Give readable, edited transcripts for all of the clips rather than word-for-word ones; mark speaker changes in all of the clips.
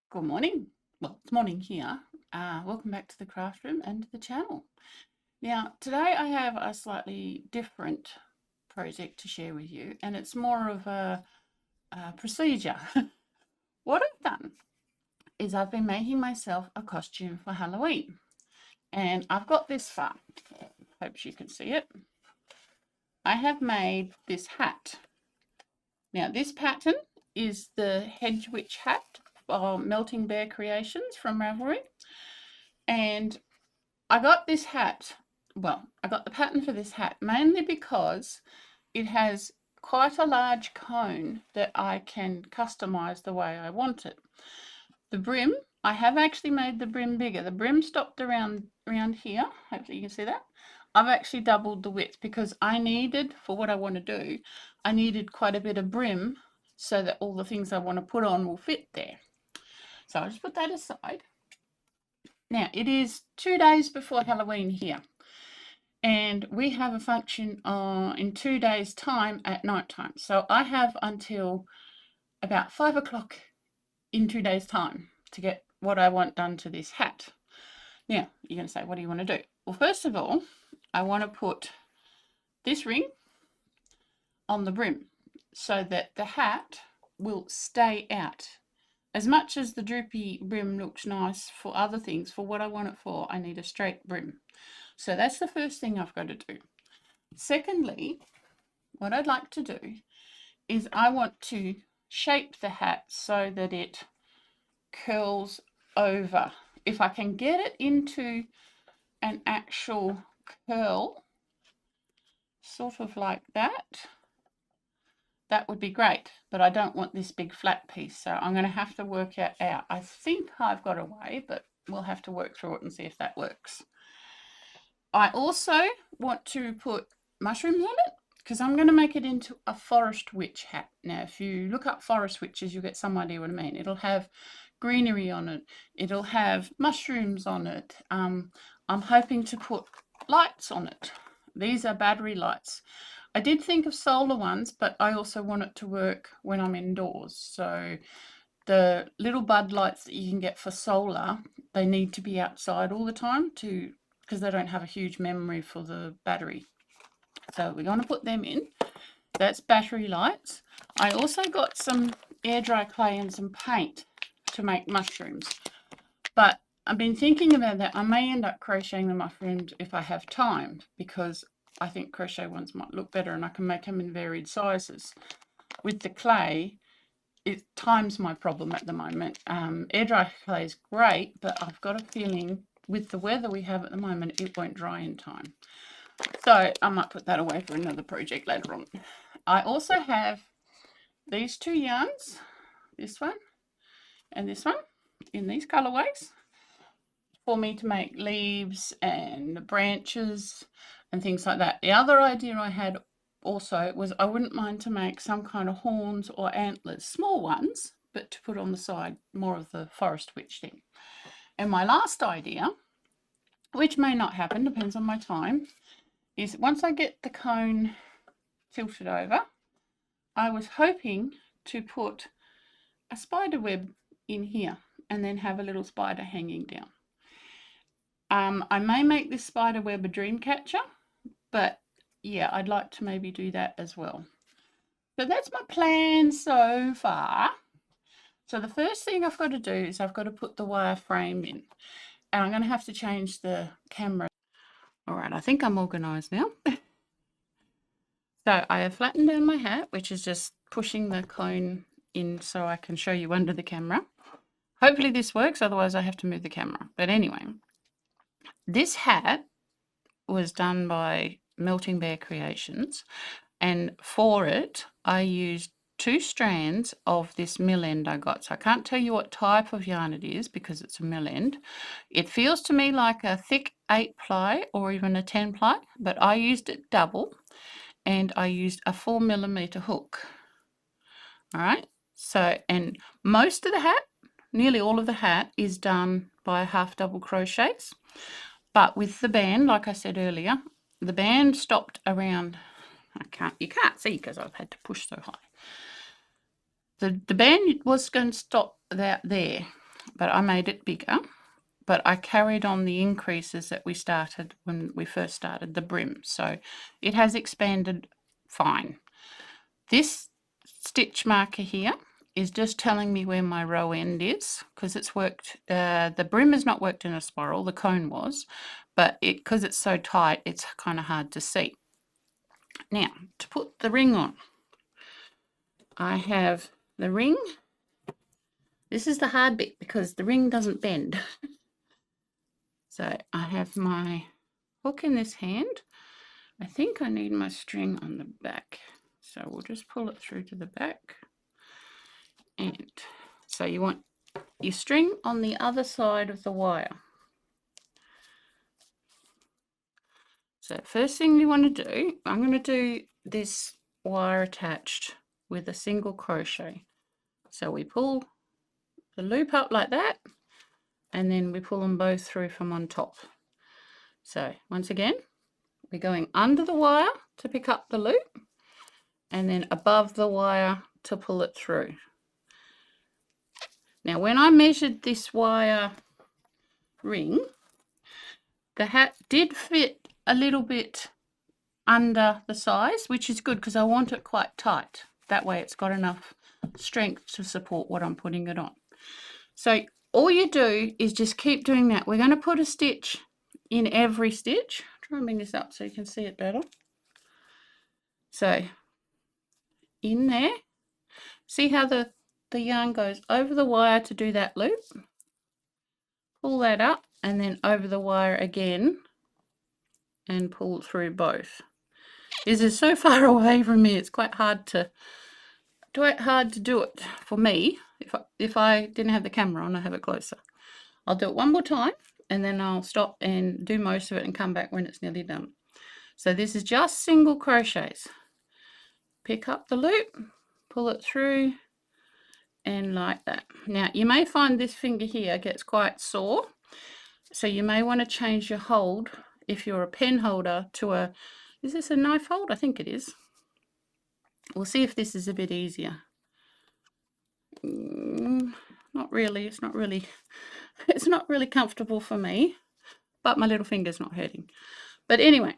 Speaker 1: Good morning. Well, it's morning here. Welcome back to the craft room and to the channel. Now, today I have a slightly different project to share with you, and it's more of a procedure. What I've done is I've been making myself a costume for Halloween, and I've got this far. Hope you can see it. I have made this hat. Now, this pattern is the Hedge Witch hat by Melting Bear Creations from Ravelry. And I got this hat, I got the pattern for this hat mainly because it has quite a large cone that I can customize the way I want it. The brim, I have actually made the brim bigger. The brim stopped around here. Hopefully you can see that. I've actually doubled the width because I needed, for what I want to do, I needed quite a bit of brim so that all the things I want to put on will fit there. So I'll just put that aside. Now, it is 2 days before Halloween here, and we have a function in 2 days' time at night time. So I have until about 5 o'clock in 2 days' time to get what I want done to this hat. Now, you're going to say, what do you want to do? Well, first of all, I want to put this ring on the brim so that the hat will stay out. As much as the droopy brim looks nice for other things, for what I want it for, I need a straight brim. So that's the first thing I've got to do. Secondly, what I'd like to do is I want to shape the hat so that it curls over. If I can get it into an actual curl, sort of like that, that would be great, but I don't want this big flat piece, so I'm going to have to work it out. I think I've got a way, but we'll have to work through it and see if that works. I also want to put mushrooms on it because I'm going to make it into a forest witch hat. Now, if you look up forest witches, you'll get some idea what I mean. It'll have greenery on it. It'll have mushrooms on it. I'm hoping to put lights on it. These are battery lights. I did think of solar ones, but I also want it to work when I'm indoors. So the little bud lights that you can get for solar, they need to be outside all the time because they don't have a huge memory for the battery. So we're going to put them in. That's battery lights. I also got some air dry clay and some paint to make mushrooms. But I've been thinking about that. I may end up crocheting the mushrooms if I have time, because I think crochet ones might look better and I can make them in varied sizes. With the clay, time's my problem at the moment. Air dry clay is great, but I've got a feeling with the weather we have at the moment, it won't dry in time. So I might put that away for another project later on. I also have these two yarns, this one and this one, in these colorways, for me to make leaves and branches and things like that. The other idea I had also was I wouldn't mind to make some kind of horns or antlers, small ones, but to put on the side, more of the forest witch thing. And my last idea, which may not happen, depends on my time, is once I get the cone tilted over, I was hoping to put a spider web in here and then have a little spider hanging down. I may make this spider web a dream catcher, but yeah, I'd like to maybe do that as well. So that's my plan so far. So the first thing I've got to do is I've got to put the wire frame in, and I'm going to have to change the camera. All right, I think I'm organised now. So I have flattened down my hat, which is just pushing the cone in so I can show you under the camera. Hopefully this works, otherwise I have to move the camera. But anyway, this hat was done by Melting Bear Creations, and for it I used 2 strands of this mill end I got. So I can't tell you what type of yarn it is because it's a mill end. It feels to me like a thick 8-ply or even a 10-ply, but I used it double, and I used a 4mm hook. All right, so, and most of the hat, nearly all of the hat, is done by half double crochets. But with the band, like I said earlier, the band stopped around, you can't see because I've had to push so high. The band was going to stop there. but I made it bigger. But I carried on the increases that we started when we first started the brim. So it has expanded fine. This stitch marker here is just telling me where my row end is, because it's worked, the brim has not worked in a spiral, the cone was, but because it's so tight, it's kind of hard to see. Now, to put the ring on, I have the ring. This is the hard bit because the ring doesn't bend. So I have my hook in this hand. I think I need my string on the back. So we'll just pull it through to the back. And so you want your string on the other side of the wire. So first thing you want to do, I'm going to do this wire attached with a single crochet. So we pull the loop up like that, and then we pull them both through from on top. So once again, we're going under the wire to pick up the loop, and then above the wire to pull it through. Now when I measured this wire ring, the hat did fit a little bit under the size, which is good because I want it quite tight. That way it's got enough strength to support what I'm putting it on. So all you do is just keep doing that. We're going to put a stitch in every stitch. Try and bring this up so you can see it better. So in there, see how the yarn goes over the wire to do that loop? Pull that up and then over the wire again and pull through both. This is so far away from me, it's quite hard to do it for me. If I didn't have the camera on, I'd have it closer. I'll do it one more time and then I'll stop and do most of it and come back when it's nearly done. So this is just single crochets. Pick up the loop, pull it through, and like that. Now you may find this finger here gets quite sore, so you may want to change your hold if you're a pen holder to a, is this a knife hold? I think it is. We'll see if this is a bit easier. Not really, it's not really comfortable for me, but my little finger's not hurting. But anyway,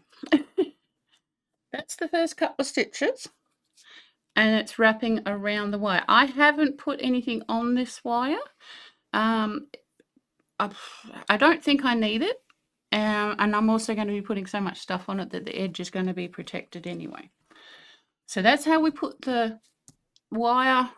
Speaker 1: that's the first couple of stitches, and it's wrapping around the wire. I haven't put anything on this wire. I don't think I need it, and I'm also going to be putting so much stuff on it that the edge is going to be protected anyway. So that's how we put the wire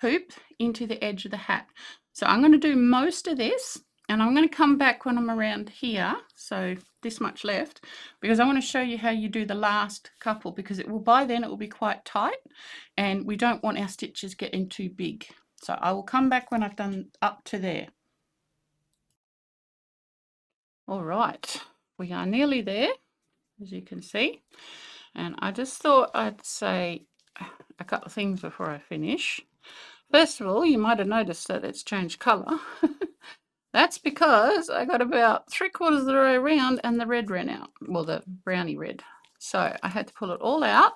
Speaker 1: hoop into the edge of the hat. So I'm going to do most of this, and I'm going to come back when I'm around here, so this much left, because I want to show you how you do the last couple, because it will, by then it will be quite tight and we don't want our stitches getting too big. So I will come back when I've done up to there. All right, we are nearly there, as you can see, and I just thought I'd say a couple of things before I finish. First of all, you might have noticed that it's changed colour. That's because I got about 3/4 of the way around and the red ran out, well, the brownie red. So I had to pull it all out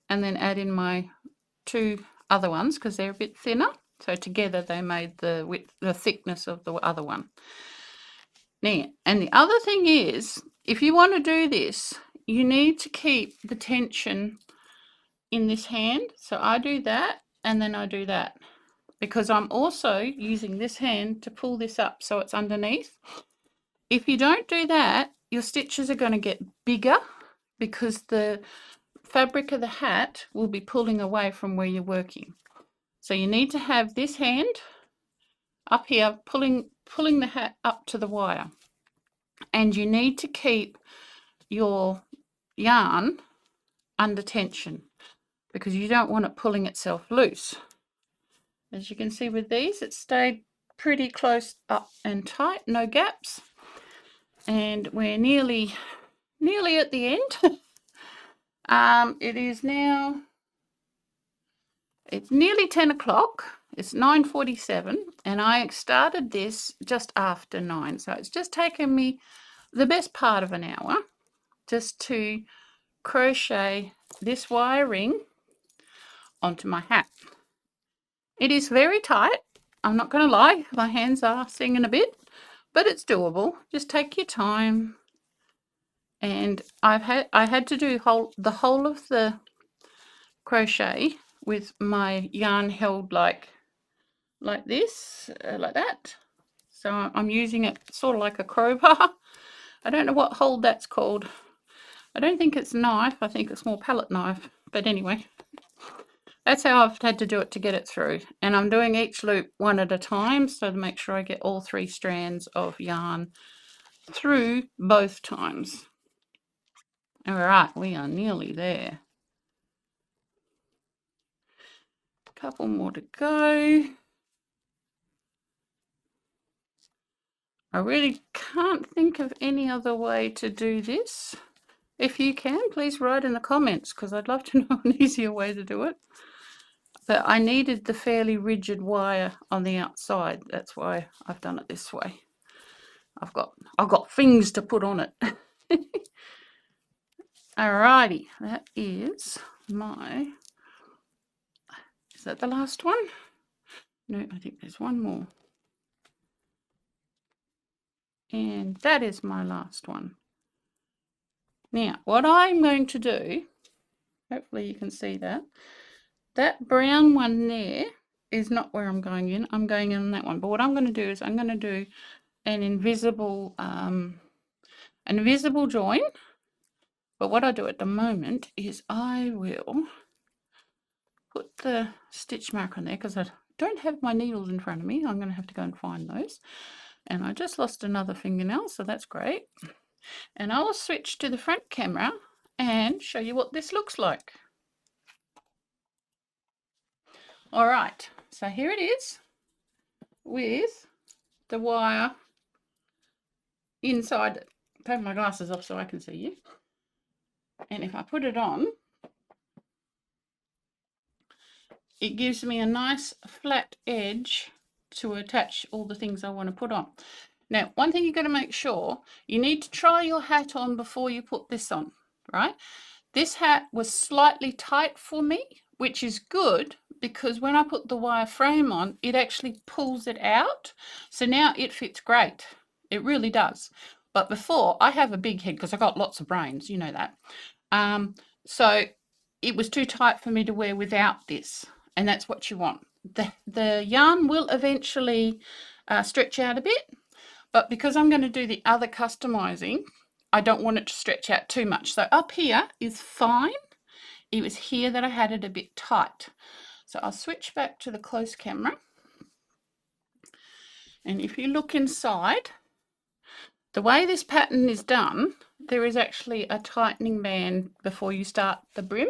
Speaker 1: and then add in my two other ones because they're a bit thinner. So together they made the width, the thickness of the other one. Now, and the other thing is, if you want to do this, you need to keep the tension in this hand. So I do that and then I do that, because I'm also using this hand to pull this up so it's underneath. If you don't do that, your stitches are going to get bigger because the fabric of the hat will be pulling away from where you're working. So you need to have this hand up here pulling the hat up to the wire, and you need to keep your yarn under tension because you don't want it pulling itself loose. As you can see with these, it stayed pretty close up and tight, no gaps, and we're nearly at the end. It is now, it's nearly 10 o'clock. It's 9:47 and I started this just after 9, so it's just taken me the best part of an hour just to crochet this wire ring onto my hat. It is very tight, I'm not going to lie, my hands are singing a bit, but it's doable. Just take your time. And I had to do the whole of the crochet with my yarn held like this, like that. So I'm using it sort of like a crowbar. I don't know what hold that's called. I don't think it's knife. I think it's more palette knife. But anyway, that's how I've had to do it to get it through. And I'm doing each loop one at a time, so to make sure I get all 3 strands of yarn through both times. All right, we are nearly there. A couple more to go. I really can't think of any other way to do this. If you can, please write in the comments, because I'd love to know an easier way to do it. But I needed the fairly rigid wire on the outside. That's why I've done it this way. I've got things to put on it. Alrighty, that is my... Is that the last one? No, I think there's one more. And that is my last one. Now, what I'm going to do, hopefully you can see that, that brown one there is not where I'm going in. I'm going in on that one. But what I'm going to do is I'm going to do an invisible join. But what I do at the moment is I will put the stitch marker on there, because I don't have my needles in front of me. I'm going to have to go and find those. And I just lost another fingernail, so that's great. And I will switch to the front camera and show you what this looks like. All right, so here it is with the wire inside it. Take my glasses off so I can see you. And if I put it on, it gives me a nice flat edge to attach all the things I want to put on. Now, one thing you've got to make sure, you need to try your hat on before you put this on, right? This hat was slightly tight for me, which is good, because when I put the wire frame on, it actually pulls it out. So now it fits great. It really does. But before, I have a big head because I got lots of brains, you know that. So it was too tight for me to wear without this, and that's what you want. The yarn will eventually stretch out a bit, but because I'm going to do the other customizing, I don't want it to stretch out too much. So up here is fine. It was here that I had it a bit tight. So I'll switch back to the close camera. And if you look inside, the way this pattern is done, there is actually a tightening band before you start the brim.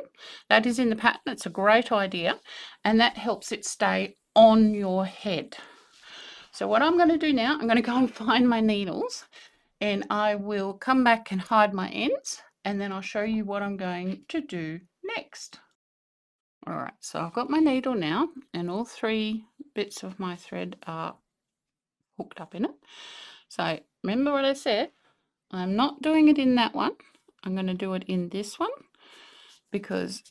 Speaker 1: That is in the pattern. It's a great idea, and that helps it stay on your head. So what I'm going to do now, I'm going to go and find my needles, and I will come back and hide my ends, and then I'll show you what I'm going to do next. All right, so I've got my needle now, and all 3 bits of my thread are hooked up in it. So remember what I said, I'm not doing it in that one. I'm going to do it in this one, because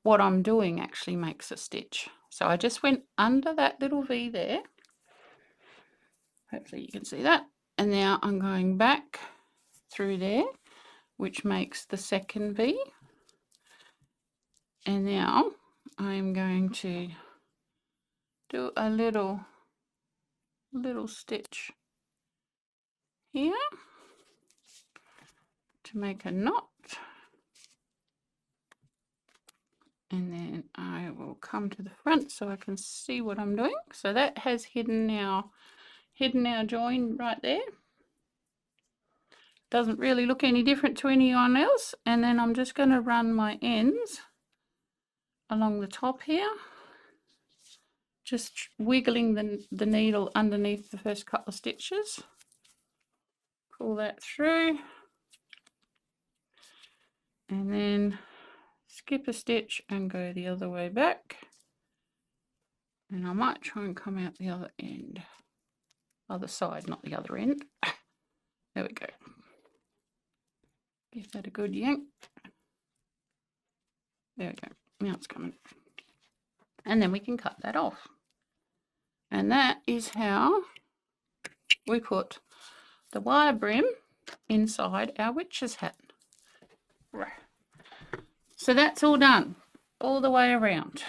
Speaker 1: what I'm doing actually makes a stitch. So I just went under that little V there. Hopefully you can see that. And now I'm going back through there, which makes the second V. And now I'm going to do a little stitch here to make a knot. And then I will come to the front so I can see what I'm doing. So that has hidden our join right there. Doesn't really look any different to anyone else. And then I'm just going to run my ends along the top here, just wiggling the needle underneath the first couple of stitches. Pull that through, and then skip a stitch and go the other way back. And I might try and come out the other end, other side, not the other end. There we go. Give that a good yank. There we go. Now it's coming. And then we can cut that off. And that is how we put the wire brim inside our witch's hat. So that's all done, all the way around.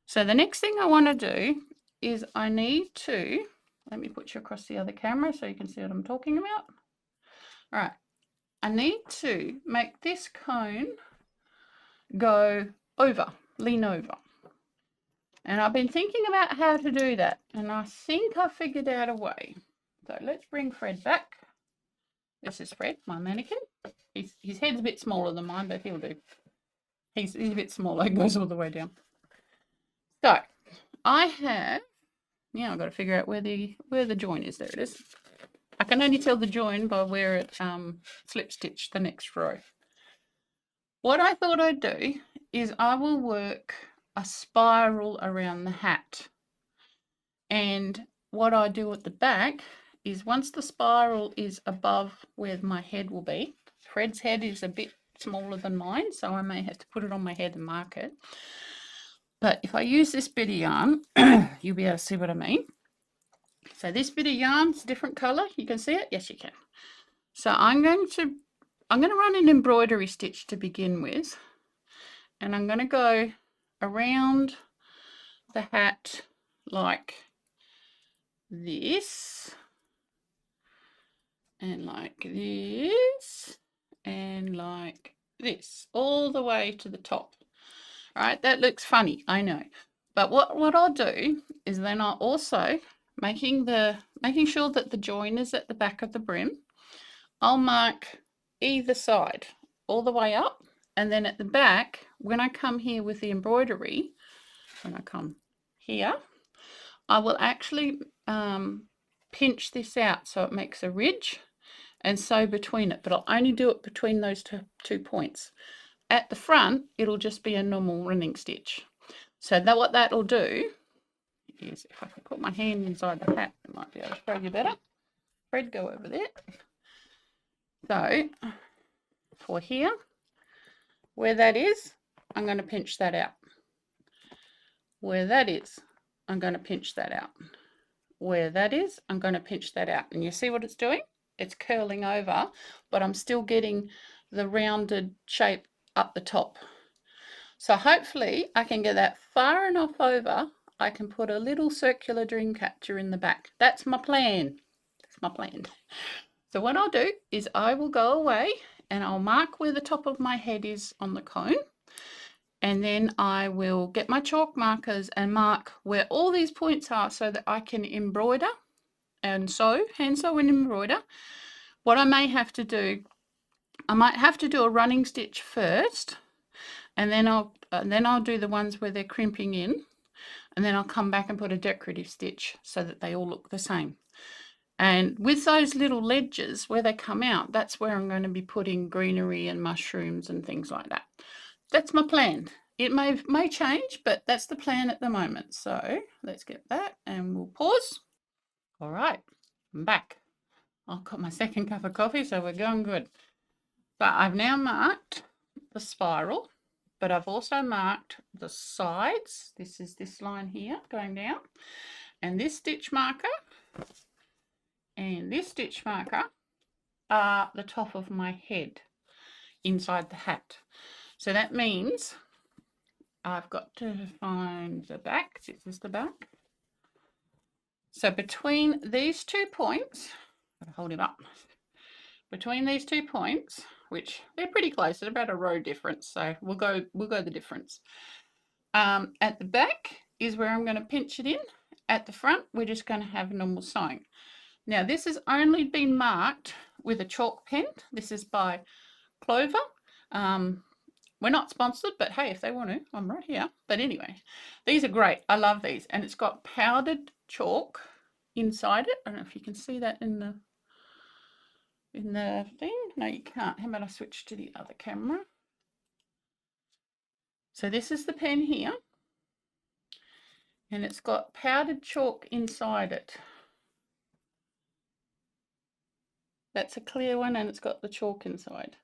Speaker 1: So the next thing I want to do is I need to, let me put you across the other camera so you can see what I'm talking about. All right, I need to make this cone go over, lean over. And I've been thinking about how to do that, and I think I figured out a way. So let's bring Fred back. This is Fred, my mannequin. His head's a bit smaller than mine, but he'll do. He's a bit smaller, it goes all the way down. So I have, now I've got to figure out where the join is. There it is. I can only tell the join by where it slip stitched the next row. What I thought I'd do is I will work a spiral around the hat. And what I do at the back is once the spiral is above where my head will be, Fred's head is a bit smaller than mine, so I may have to put it on my head and mark it. But if I use this bit of yarn, you'll be able to see what I mean. So this bit of yarn's a different colour. You can see it? Yes, you can. So I'm going to run an embroidery stitch to begin with, and I'm going to go around the hat like this, and like this, and like this, all the way to the top. All right, that looks funny, I know. But what I'll do is then I'll also, making sure that the join is at the back of the brim, I'll mark either side all the way up, and then at the back, when I come here with the embroidery, when I come here, I will actually pinch this out so it makes a ridge and sew between it, but I'll only do it between those two points. At the front, it'll just be a normal running stitch. So that what that'll do is, if I can put my hand inside the hat, I might be able to show you better. Fred, go over there. So for here, where that is, I'm going to pinch that out. Where that is, I'm going to pinch that out. Where that is, I'm going to pinch that out. And you see what it's doing? It's curling over, but I'm still getting the rounded shape up the top. So hopefully I can get that far enough over, I can put a little circular dream catcher in the back. That's my plan. That's my plan. So what I'll do is I will go away and I'll mark where the top of my head is on the cone. And then I will get my chalk markers and mark where all these points are so that I can embroider and sew, hand sew and embroider. What I may have to do, I might have to do a running stitch first, and then I'll do the ones where they're crimping in, and then I'll come back and put a decorative stitch so that they all look the same. And with those little ledges where they come out, that's where I'm going to be putting greenery and mushrooms and things like that. That's my plan. It may change, but that's the plan at the moment. So let's get that and we'll pause. All right, I'm back. I've got my second cup of coffee, so we're going good. But I've now marked the spiral, but I've also marked the sides. This is this line here going down, and this stitch marker and this stitch marker are the top of my head inside the hat. So that means I've got to find the back. This is the back. So between these 2 points, I'll hold him up. Between these 2 points, which they're pretty close, they're about a row difference, so we'll go the difference. At the back is where I'm going to pinch it in. At the front, we're just going to have normal sewing. Now, this has only been marked with a chalk pen. This is by Clover. We're not sponsored, but hey, if they want to, I'm right here. But anyway, these are great. I love these. And it's got powdered chalk inside it. I don't know if you can see that in the thing. No, you can't. How about I switch to the other camera? So this is the pen here. And it's got powdered chalk inside it. That's a clear one, and it's got the chalk inside.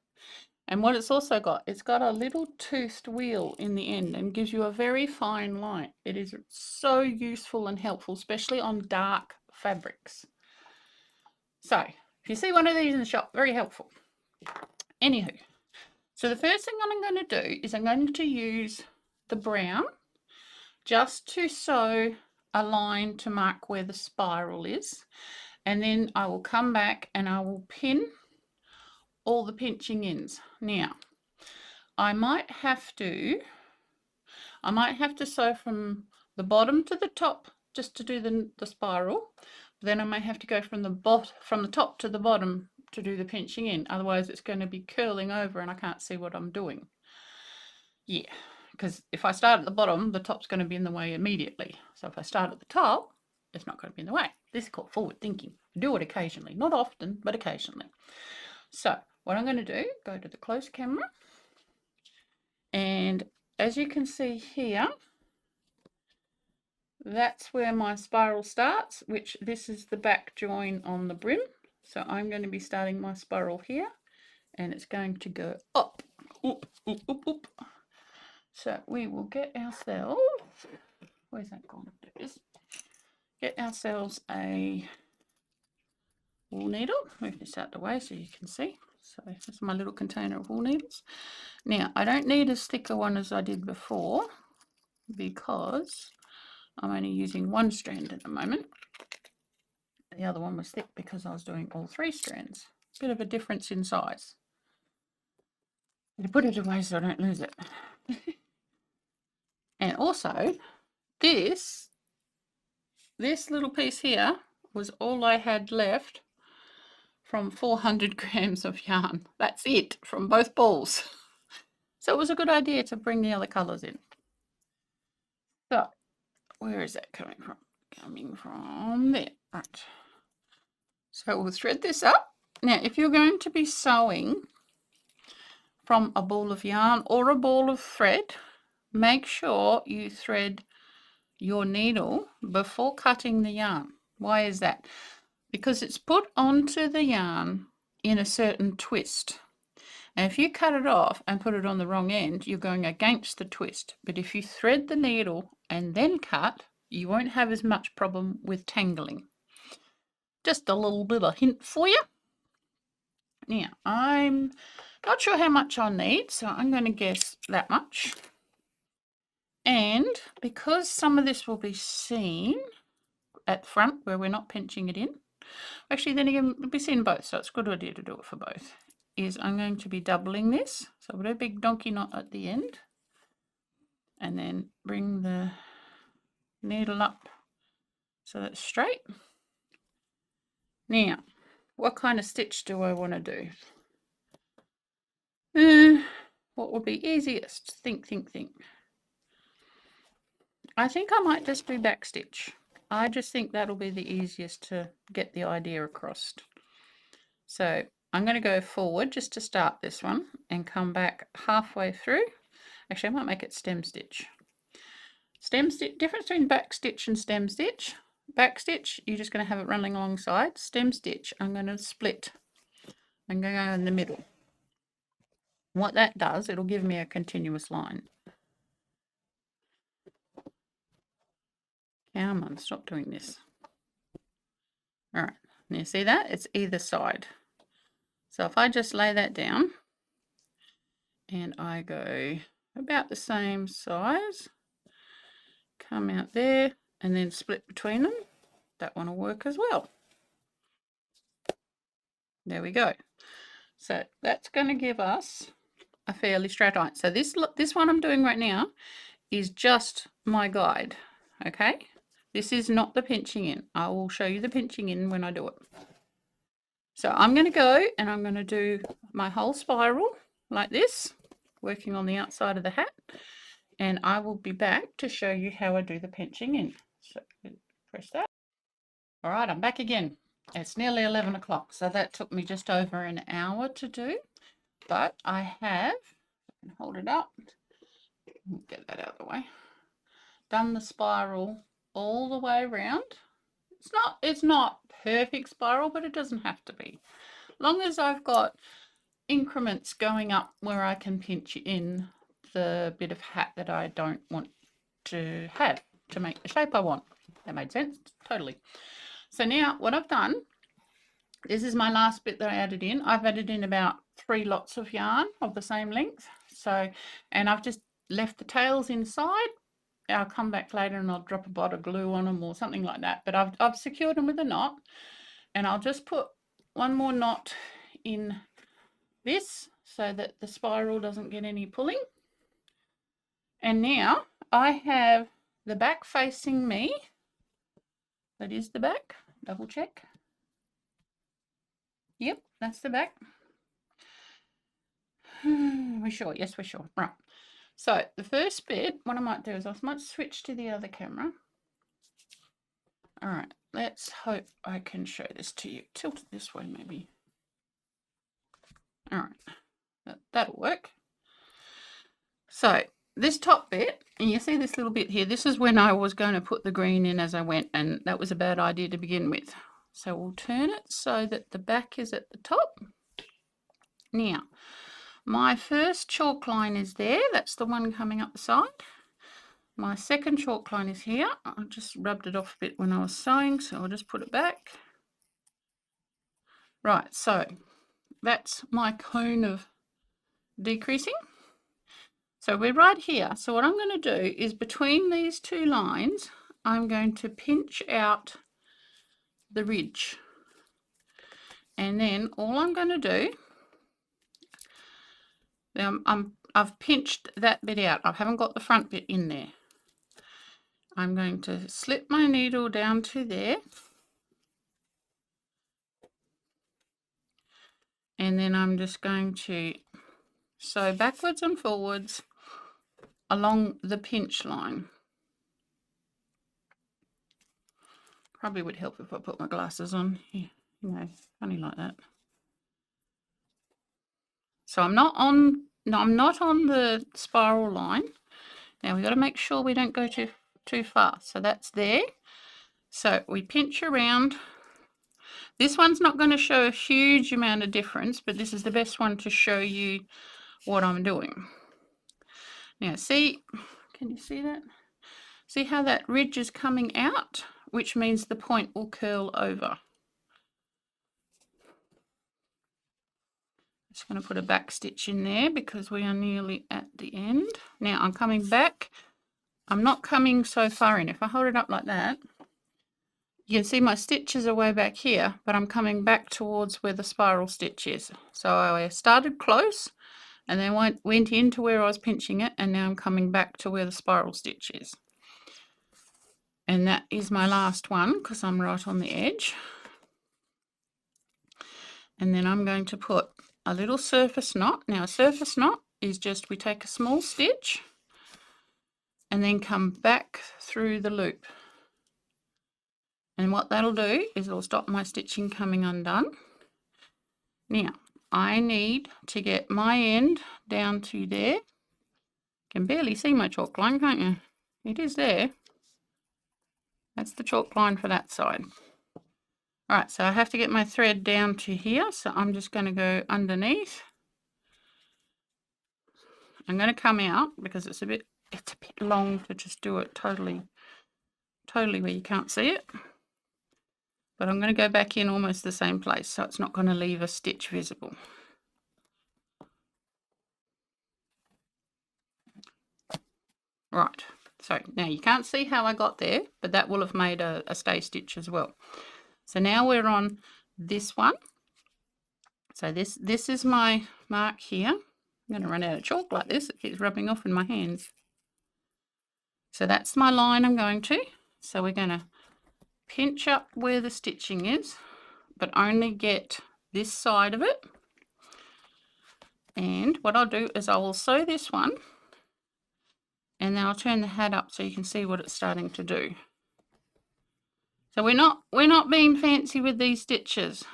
Speaker 1: And what it's also got, it's got a little toothed wheel in the end and gives you a very fine line. It is so useful and helpful, especially on dark fabrics. So if you see one of these in the shop, very helpful. Anywho, so the first thing I'm going to do is I'm going to use the brown just to sew a line to mark where the spiral is. And then I will come back and I will pin all the pinching ends. Now, I might have to sew from the bottom to the top just to do the spiral. Then I may have to go from the top to the bottom to do the pinching in. Otherwise it's going to be curling over and I can't see what I'm doing. Yeah, because if I start at the bottom, the top's going to be in the way immediately. So if I start at the top, it's not going to be in the way. This is called forward thinking. I do it occasionally, not often, but occasionally. So what I'm going to do, go to the close camera, and as you can see here, that's where my spiral starts, which this is the back join on the brim. So I'm going to be starting my spiral here, and it's going to go up, up, up, up, up. So we will get ourselves, where's that gone? There it is. Get ourselves a wool needle. Move this out the way so you can see. So this is my little container of wool needles. Now I don't need as thick a one as I did before because I'm only using one strand at the moment. The other one was thick because I was doing all 3 strands. Bit of a difference in size. To put it away so I don't lose it. And also, this little piece here was all I had left from 400 grams of yarn. That's it, from both balls. So it was a good idea to bring the other colours in. So, where is that coming from? Coming from there. Right. So we'll thread this up. Now, if you're going to be sewing from a ball of yarn or a ball of thread, make sure you thread your needle before cutting the yarn. Why is that? Because it's put onto the yarn in a certain twist. And if you cut it off and put it on the wrong end, you're going against the twist. But if you thread the needle and then cut, you won't have as much problem with tangling. Just a little bit of hint for you. Now, I'm not sure how much I'll need, so I'm going to guess that much. And because some of this will be seen at front where we're not pinching it in, actually then again it'll be seen both, so it's a good idea to do it for both, is I'm going to be doubling this. So I'll put a big donkey knot at the end and then bring the needle up so that's straight. Now, what kind of stitch do I want to do? What would be easiest? Think. I think I might just do back stitch. I just think that'll be the easiest to get the idea across. So I'm going to go forward just to start this one and come back halfway through. Actually, I might make it stem stitch. Stem stitch, difference between back stitch and stem stitch. Back stitch, you're just going to have it running alongside. Stem stitch, I'm going to split. I'm going to go in the middle. What that does, it'll give me a continuous line. Come on, stop doing this. All right, now see that? It's either side. So if I just lay that down and I go about the same size, come out there and then split between them, that one will work as well. There we go. So that's going to give us a fairly straight line. So this one I'm doing right now is just my guide, okay? This is not the pinching in. I will show you the pinching in when I do it. So I'm going to go and I'm going to do my whole spiral like this, working on the outside of the hat, and I will be back to show you how I do the pinching in. So press that. All right, I'm back again. It's nearly 11 o'clock, so that took me just over an hour to do, but I have, I can hold it up, get that out of the way, done the spiral all the way around. It's not perfect spiral, but it doesn't have to be. Long as I've got increments going up where I can pinch in the bit of hat that I don't want to have to make the shape I want. That made sense? Totally. So now what I've done, this is my last bit that I added in. I've added in about 3 lots of yarn of the same length. So, and I've just left the tails inside. I'll come back later and I'll drop a bot of glue on them or something like that. But I've secured them with a knot, and I'll just put one more knot in this so that the spiral doesn't get any pulling. And now I have the back facing me. That is the back. Double check. Yep, that's the back. We're sure? Yes, we're sure. Right. So the first bit, what I might do is I might switch to the other camera. All right, let's hope I can show this to you. Tilt it this way maybe. All right, that'll work. So this top bit, and you see this little bit here, this is when I was going to put the green in as I went, and that was a bad idea to begin with. So we'll turn it so that the back is at the top. Now, my first chalk line is there. That's the one coming up the side. My second chalk line is here. I just rubbed it off a bit when I was sewing, so I'll just put it back. Right, so that's my cone of decreasing. So we're right here. So what I'm going to do is between these 2 lines, I'm going to pinch out the ridge. And then all I'm going to do, I've pinched that bit out. I haven't got the front bit in there. I'm going to slip my needle down to there. And then I'm just going to sew backwards and forwards along the pinch line. Probably would help if I put my glasses on. Yeah, you know, funny like that. So I'm not on the spiral line. Now we've got to make sure we don't go too far. So that's there. So we pinch around. This one's not going to show a huge amount of difference, but this is the best one to show you what I'm doing. Now see, can you see that? See how that ridge is coming out, which means the point will curl over. Just going to put a back stitch in there because we are nearly at the end. Now I'm coming back. I'm not coming so far in. If I hold it up like that, you can see my stitches are way back here, but I'm coming back towards where the spiral stitch is. So I started close and then went into where I was pinching it, and now I'm coming back to where the spiral stitch is. And that is my last one because I'm right on the edge. And then I'm going to put a little surface knot. Now a surface knot is just we take a small stitch and then come back through the loop. And what that'll do is it'll stop my stitching coming undone. Now I need to get my end down to there. You can barely see my chalk line, can't you? It is there. That's the chalk line for that side. All right, so I have to get my thread down to here, so I'm just going to go underneath. I'm going to come out because it's a bit long to just do it totally where you can't see it. But I'm going to go back in almost the same place, so it's not going to leave a stitch visible. Right, so now you can't see how I got there, but that will have made a stay stitch as well. So now we're on this one. So this is my mark here. I'm going to run out of chalk like this. It keeps rubbing off in my hands. So that's my line I'm going to. So we're going to pinch up where the stitching is, but only get this side of it. And what I'll do is I will sew this one, and then I'll turn the hat up so you can see what it's starting to do. So we're not being fancy with these stitches.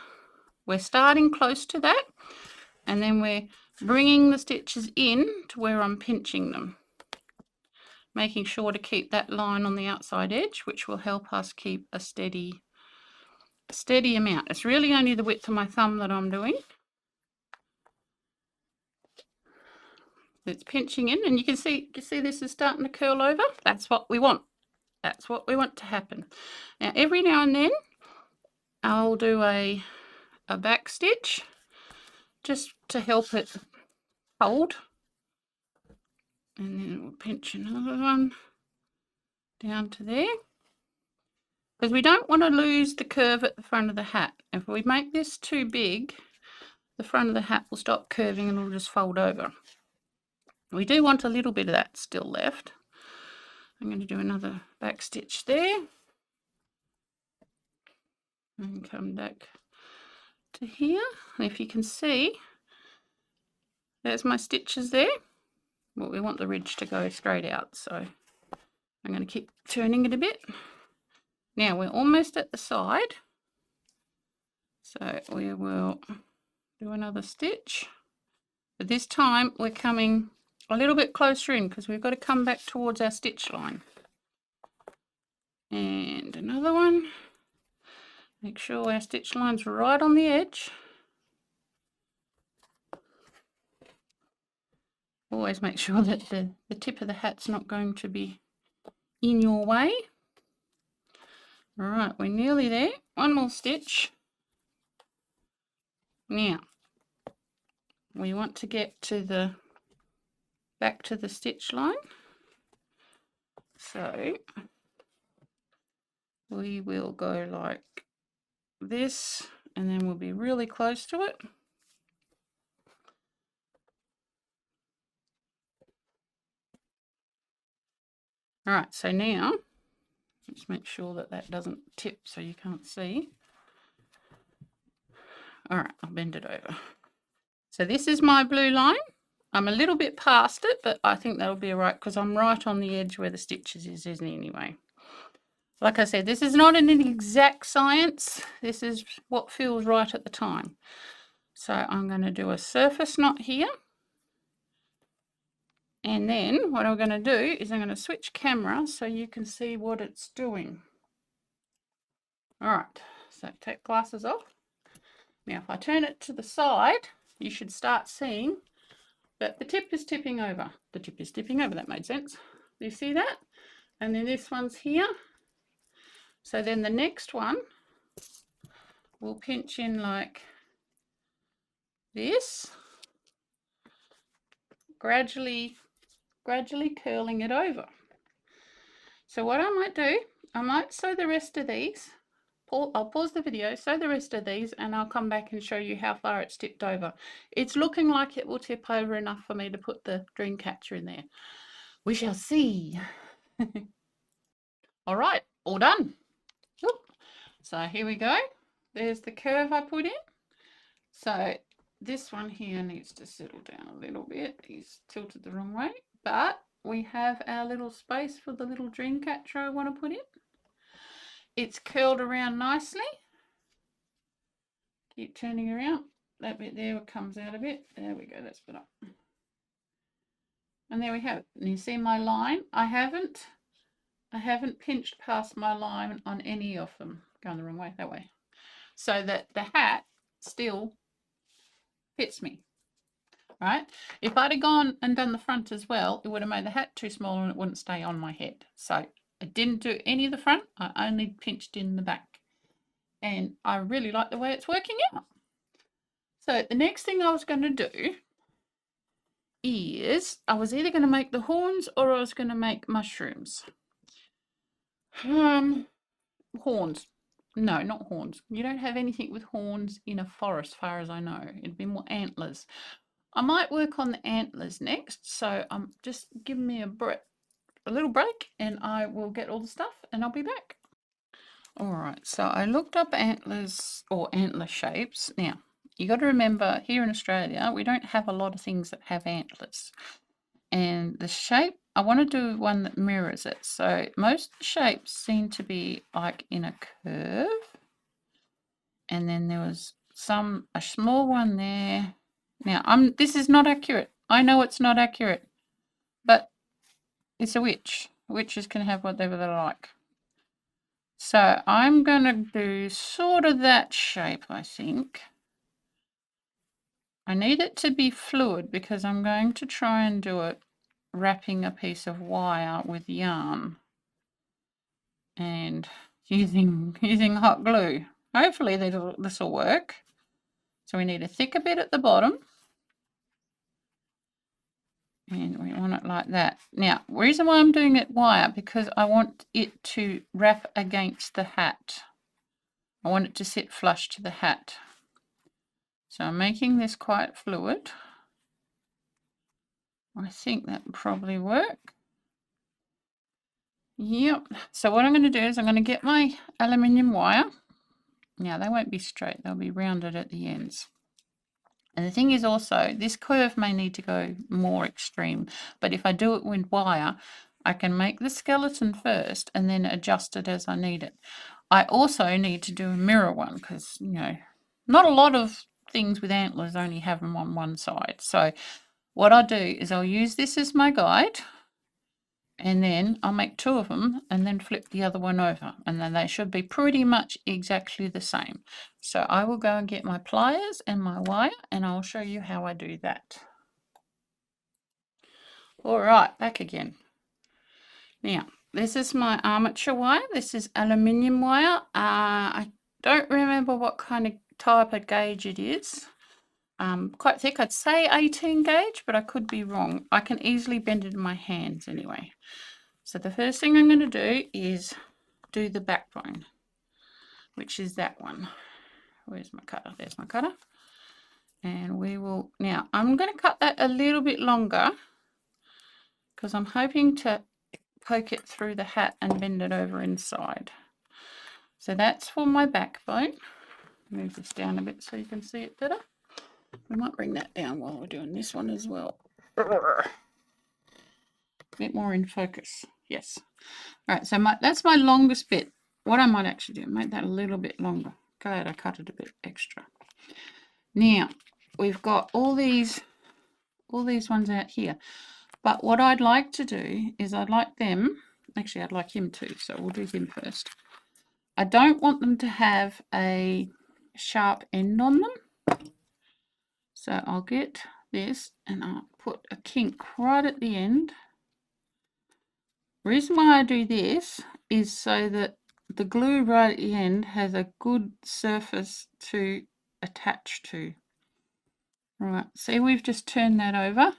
Speaker 1: We're starting close to that, and then we're bringing the stitches in to where I'm pinching them, making sure to keep that line on the outside edge, which will help us keep a steady amount. It's really only the width of my thumb that I'm doing. It's pinching in, and you can see this is starting to curl over. That's what we want. That's what we want to happen. Now, every now and then, I'll do a back stitch just to help it hold. And then we'll pinch another one down to there. Because we don't want to lose the curve at the front of the hat. If we make this too big, the front of the hat will stop curving and it'll just fold over. We do want a little bit of that still left. I'm going to do another back stitch there. And come back to here. And if you can see, there's my stitches there. Well, we want the ridge to go straight out, so I'm going to keep turning it a bit. Now we're almost at the side, so we will do another stitch. But this time we're coming a little bit closer in because we've got to come back towards our stitch line. And another one. Make sure our stitch line's right on the edge. Always make sure that the tip of the hat's not going to be in your way. All right, we're nearly there. One more stitch. Now, we want to get to the back to the stitch line. So we will go like this, and then we'll be really close to it. All right, so now just make sure that that doesn't tip so you can't see. All right, I'll bend it over. So this is my blue line. I'm a little bit past it, but I think that'll be all right because I'm right on the edge where the stitches is anyway. Like I said, this is not an exact science. This is what feels right at the time. So I'm going to do a surface knot here. And then what I'm going to do is I'm going to switch camera so you can see what it's doing. All right, so take glasses off. Now if I turn it to the side, you should start seeing that the tip is tipping over. The tip is tipping over, that made sense. Do you see that? And then this one's here. So then the next one will pinch in like this, gradually curling it over. So what I might do, I might sew the rest of these. I'll pause the video, sew the rest of these, and I'll come back and show you how far it's tipped over. It's looking like it will tip over enough for me to put the dream catcher in there. We shall see. All right, all done. Oop. So here we go. There's the curve I put in. So this one here needs to settle down a little bit. He's tilted the wrong way, but we have our little space for the little dream catcher I want to put in. It's curled around nicely. Keep turning around. That bit there comes out a bit. There we go, that's better. And there we have it. And you see my line? I haven't pinched past my line on any of them. Going the wrong way, that way. So that the hat still fits me. Right? If I'd have gone and done the front as well, it would have made the hat too small and it wouldn't stay on my head. So I didn't do any of the front, I only pinched in the back. And I really like the way it's working out. So the next thing I was going to do is I was either going to make the horns or I was going to make mushrooms. Horns. No, not horns. You don't have anything with horns in a forest, far as I know. It'd be more antlers. I might work on the antlers next, so just give me a little break and I will get all the stuff and I'll be back. All right, so I looked up antlers or antler shapes. Now, you got to remember here in Australia, we don't have a lot of things that have antlers. And the shape, I want to do one that mirrors it. So most shapes seem to be like in a curve. And then there was a small one there. Now, this is not accurate. I know it's not accurate, but it's a witch. Witches can have whatever they like. So I'm going to do sort of that shape, I think. I need it to be fluid because I'm going to try and do it wrapping a piece of wire with yarn and using hot glue. Hopefully this will work. So we need a thicker bit at the bottom. And we want it like that. Now, the reason why I'm doing it wire, because I want it to wrap against the hat. I want it to sit flush to the hat. So I'm making this quite fluid. I think that will probably work. Yep. So what I'm going to do is I'm going to get my aluminium wire. Now, they won't be straight. They'll be rounded at the ends. And the thing is also, this curve may need to go more extreme, but if I do it with wire, I can make the skeleton first and then adjust it as I need it. I also need to do a mirror one because, you know, not a lot of things with antlers only have them on one side. So what I'll do is I'll use this as my guide, and then I'll make 2 of them and then flip the other one over, and then they should be pretty much exactly the same. So I will go and get my pliers and my wire and I'll show you how I do that. All right, back again. Now, this is my armature wire. This is aluminium wire. I don't remember what kind of type of gauge it is. Quite thick. I'd say 18 gauge, but I could be wrong. I can easily bend it in my hands anyway. So the first thing I'm going to do is do the backbone, which is that one. Where's my cutter? There's my cutter. And we will, now I'm going to cut that a little bit longer because I'm hoping to poke it through the hat and bend it over inside. So that's for my backbone. Move this down a bit so you can see it better. We might bring that down while we're doing this one as well. A bit more in focus. Yes. All right, so that's my longest bit. What I might actually do, make that a little bit longer. Glad I cut it a bit extra. Now, we've got all these ones out here. But what I'd like to do is I'd like them, actually I'd like him too, so we'll do him first. I don't want them to have a sharp end on them. So I'll get this and I'll put a kink right at the end. The reason why I do this is so that the glue right at the end has a good surface to attach to. Right, see, we've just turned that over.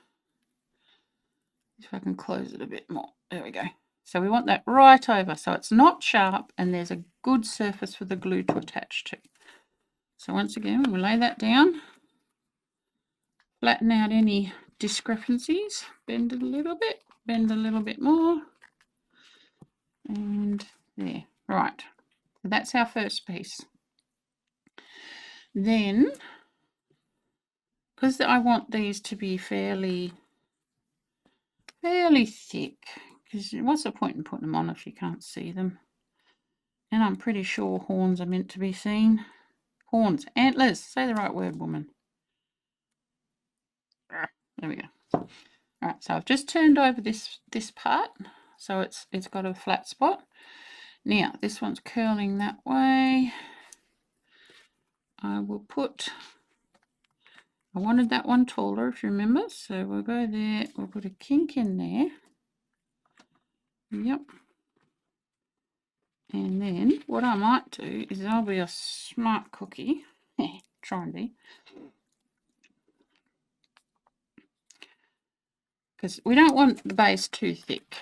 Speaker 1: If I can close it a bit more. There we go. So we want that right over so it's not sharp and there's a good surface for the glue to attach to. So once again, we'll lay that down, flatten out any discrepancies, bend it a little bit, bend a little bit more, and there. Right, so that's our first piece. Then, because I want these to be fairly thick, because what's the point in putting them on if you can't see them? And I'm pretty sure horns are meant to be seen. Horns, antlers, say the right word, woman. There we go. All right, so I've just turned over this part, so it's got a flat spot. Now this one's curling that way. I wanted that one taller, if you remember, so we'll go there, we'll put a kink in there. Yep. And then what I might do is I'll be a smart cookie. Try and be. Because we don't want the base too thick.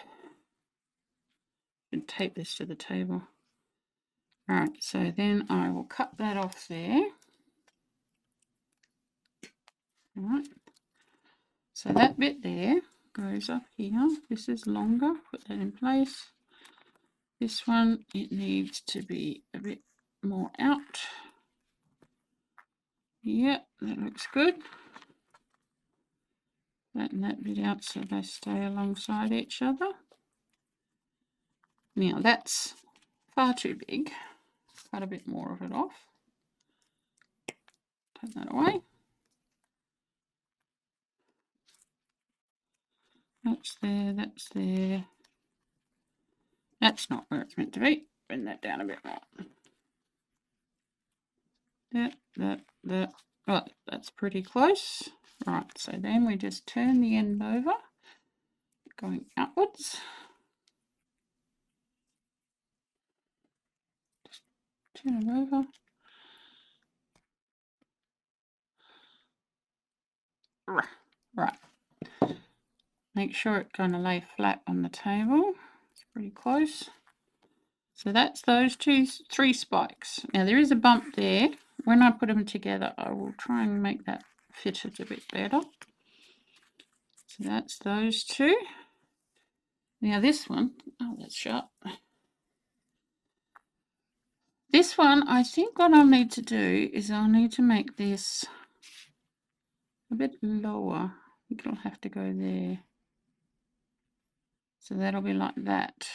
Speaker 1: And tape this to the table. Alright, so then I will cut that off there. Alright. So that bit there goes up here. This is longer. Put that in place. This one, it needs to be a bit more out. Yep, that looks good. Flatten that bit out so they stay alongside each other. Now that's far too big. Cut a bit more of it off. Take that away. That's there, that's there. That's not where it's meant to be. Bring that down a bit more. That. Right, that's pretty close. Right, so then we just turn the end over, going outwards. Just turn it over. Right. Make sure it kind of lay flat on the table. It's pretty close. So that's those three spikes. Now there is a bump there. When I put them together, I will try and make that fitted a bit better. So that's those two. Now this one, oh, that's sharp. This one, I think what I'll need to do is I'll need to make this a bit lower. I think it'll have to go there. So that'll be like that.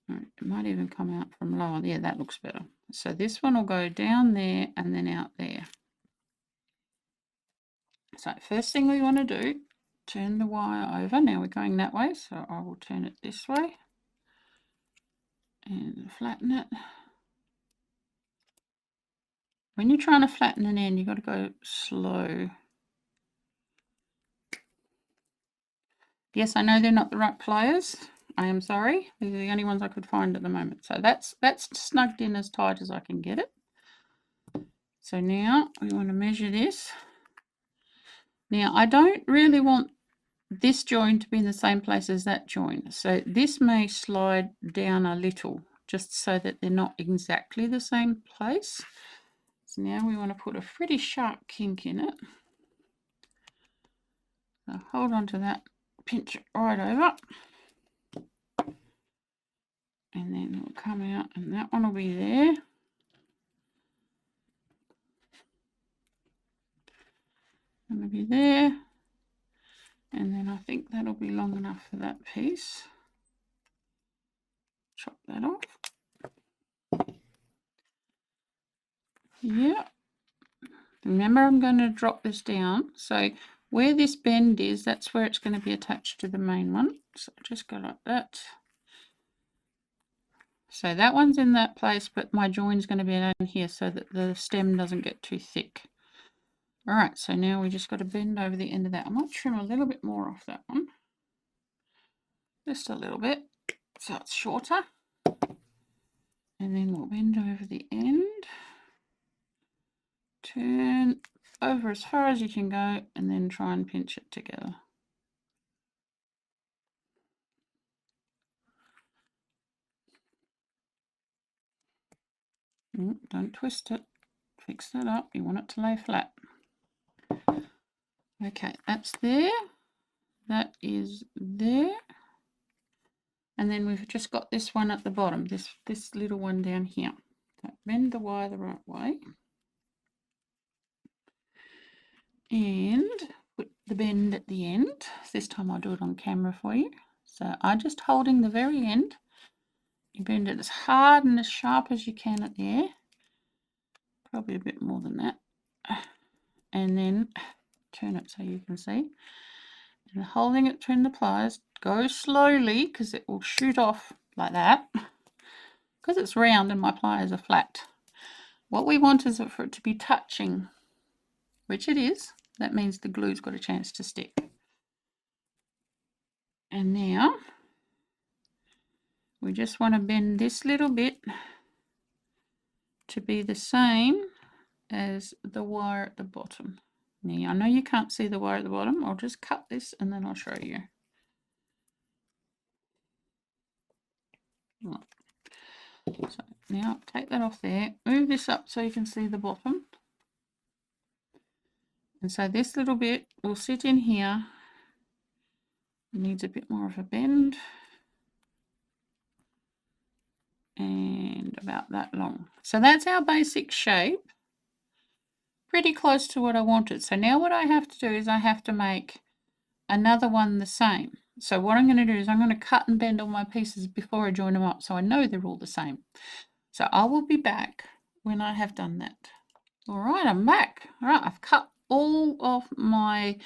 Speaker 1: It might even come out from lower. Yeah, that looks better. So this one will go down there and then out there. So first thing we want to do, turn the wire over. Now we're going that way, so I will turn it this way and flatten it. When you're trying to flatten an end, you've got to go slow. Yes, I know they're not the right pliers. I am sorry. These are the only ones I could find at the moment. So that's snugged in as tight as I can get it. So now we want to measure this. Now I don't really want this join to be in the same place as that join. So this may slide down a little just so that they're not exactly the same place. So now we want to put a pretty sharp kink in it. So hold on to that, pinch it right over. And then it'll come out and that one will be there. That'll be there. And then I think that'll be long enough for that piece. Chop that off. Yeah. Remember, I'm going to drop this down. So where this bend is, that's where it's going to be attached to the main one. So just go like that. So that one's in that place, but my join's going to be down here so that the stem doesn't get too thick. All right, so now we just got to bend over the end of that. I might trim a little bit more off that one. Just a little bit, so it's shorter. And then we'll bend over the end. Turn over as far as you can go, and then try and pinch it together. Don't twist it. Fix that up. You want it to lay flat. Okay, that's there. That is there. And then we've just got this one at the bottom, this little one down here. So bend the wire the right way. And put the bend at the end. This time I'll do it on camera for you. So I'm just holding the very end. You bend it as hard and as sharp as you can at the air. Probably a bit more than that. And then turn it so you can see. And holding it between the pliers, go slowly because it will shoot off like that. Because it's round and my pliers are flat. What we want is for it to be touching, which it is. That means the glue's got a chance to stick. And now we just want to bend this little bit to be the same as the wire at the bottom. Now I know you can't see the wire at the bottom. I'll just cut this and then I'll show you. So now take that off there, move this up so you can see the bottom. And so this little bit will sit in here. It needs a bit more of a bend. And about that long. So that's our basic shape. Pretty close to what I wanted. So now what I have to do is I have to make another one the same. So what I'm going to do is I'm going to cut and bend all my pieces before I join them up so I know they're all the same. So I will be back when I have done that. All right, I'm back. All right, I've cut all of my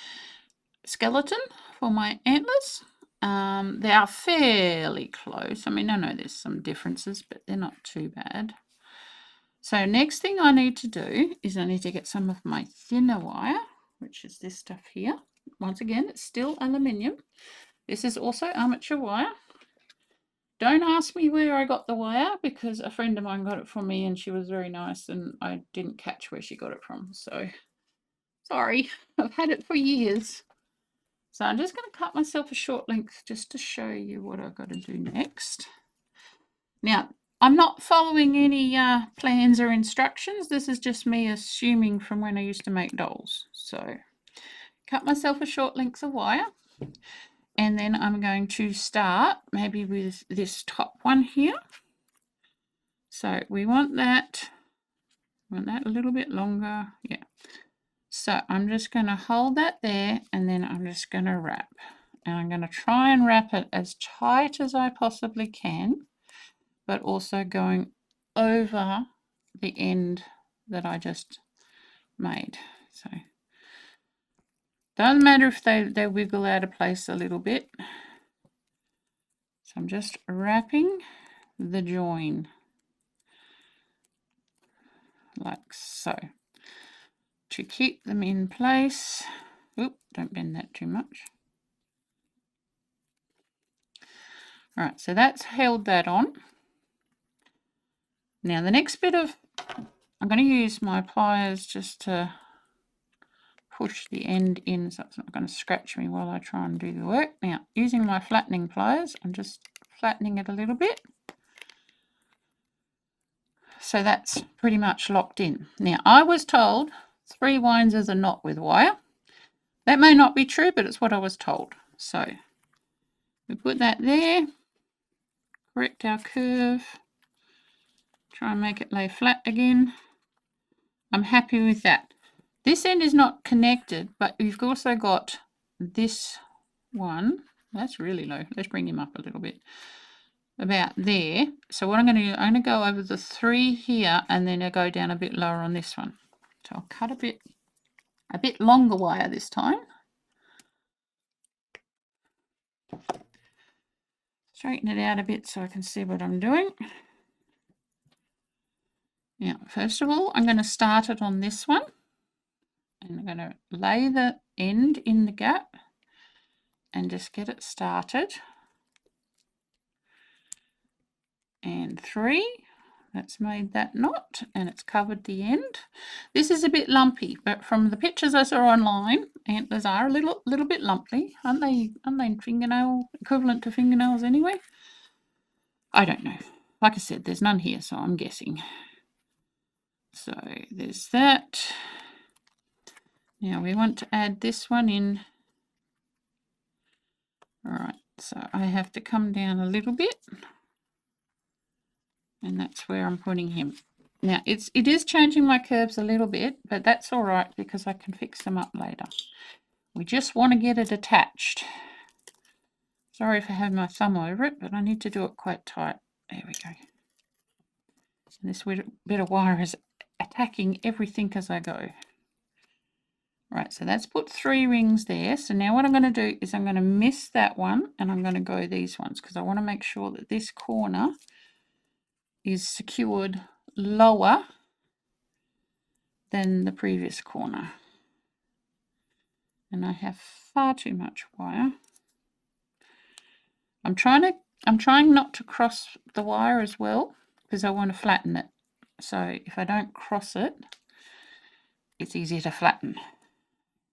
Speaker 1: skeleton for my antlers. They are fairly close. I mean, I know there's some differences, but they're not too bad. So next thing I need to do is I need to get some of my thinner wire, which is this stuff here. Once again, it's still aluminium. This is also armature wire. Don't ask me where I got the wire because a friend of mine got it for me and she was very nice and I didn't catch where she got it from. So sorry, I've had it for years. So I'm just going to cut myself a short length just to show you what I've got to do next. Now, I'm not following any plans or instructions. This is just me assuming from when I used to make dolls. So cut myself a short length of wire. And then I'm going to start maybe with this top one here. So we want that a little bit longer. Yeah. So I'm just going to hold that there and then I'm just going to wrap. And I'm going to try and wrap it as tight as I possibly can, but also going over the end that I just made. So doesn't matter if they wiggle out of place a little bit. So I'm just wrapping the join like so to keep them in place. Oop, don't bend that too much. All right, so that's held that on. Now the next bit of, I'm going to use my pliers just to push the end in so it's not going to scratch me while I try and do the work. Now, using my flattening pliers, I'm just flattening it a little bit. So that's pretty much locked in. Now, I was told 3 winds is a knot with wire. That may not be true, but it's what I was told. So we put that there, correct our curve, try and make it lay flat again. I'm happy with that. This end is not connected, but you've also got this one. That's really low. Let's bring him up a little bit. About there. So what I'm going to do, I'm going to go over the 3 here and then I go down a bit lower on this one. So I'll cut a bit longer wire this time. Straighten it out a bit so I can see what I'm doing. Now, first of all, I'm going to start it on this one. And I'm going to lay the end in the gap and just get it started. And 3, that's made that knot and it's covered the end. This is a bit lumpy, but from the pictures I saw online, antlers are a little bit lumpy. Aren't they fingernail equivalent to fingernails anyway? I don't know. Like I said, there's none here, so I'm guessing. So there's that. Now we want to add this one in. All right, so I have to come down a little bit. And that's where I'm putting him. Now, it is changing my curves a little bit, but that's all right because I can fix them up later. We just want to get it attached. Sorry if I have my thumb over it, but I need to do it quite tight. There we go. And this bit of wire is attacking everything as I go. Right, so that's put 3 rings there. So now what I'm going to do is I'm going to miss that one and I'm going to go these ones because I want to make sure that this corner is secured lower than the previous corner. And I have far too much wire. I'm trying not to cross the wire as well because I want to flatten it. So if I don't cross it, it's easier to flatten.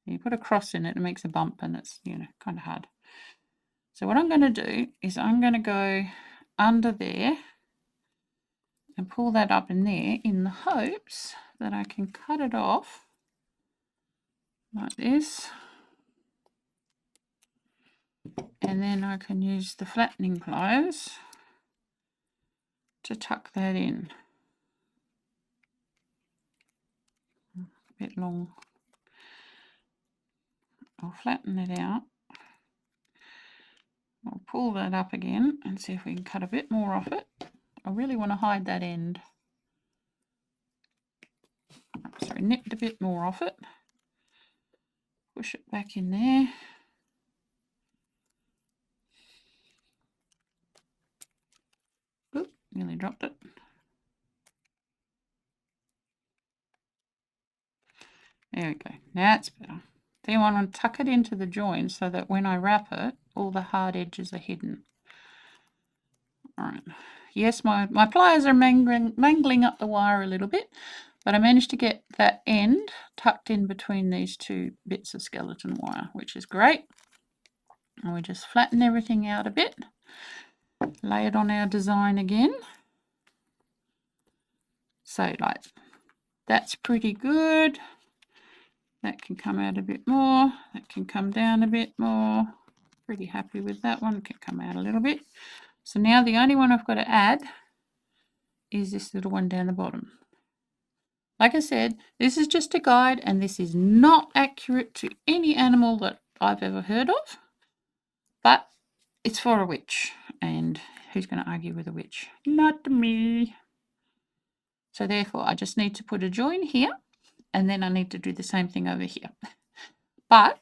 Speaker 1: You put a cross in it, it makes a bump and it's, kind of hard. So what I'm going to do is I'm going to go under there and pull that up in there in the hopes that I can cut it off like this. And then I can use the flattening pliers to tuck that in. A bit long. I'll flatten it out. I'll pull that up again and see if we can cut a bit more off it. I really want to hide that end. So I nipped a bit more off it. Push it back in there. Oop, nearly dropped it. There we go. That's better. Then I want to tuck it into the join so that when I wrap it, all the hard edges are hidden. All right. Yes, my pliers are mangling up the wire a little bit, but I managed to get that end tucked in between these two bits of skeleton wire, which is great. And we just flatten everything out a bit, lay it on our design again. So like, that's pretty good. That can come out a bit more. That can come down a bit more. Pretty happy with that one. It can come out a little bit. So now the only one I've got to add is this little one down the bottom. Like I said, this is just a guide and this is not accurate to any animal that I've ever heard of, but it's for a witch, and who's going to argue with a witch? Not me. So therefore I just need to put a join here, and then I need to do the same thing over here. But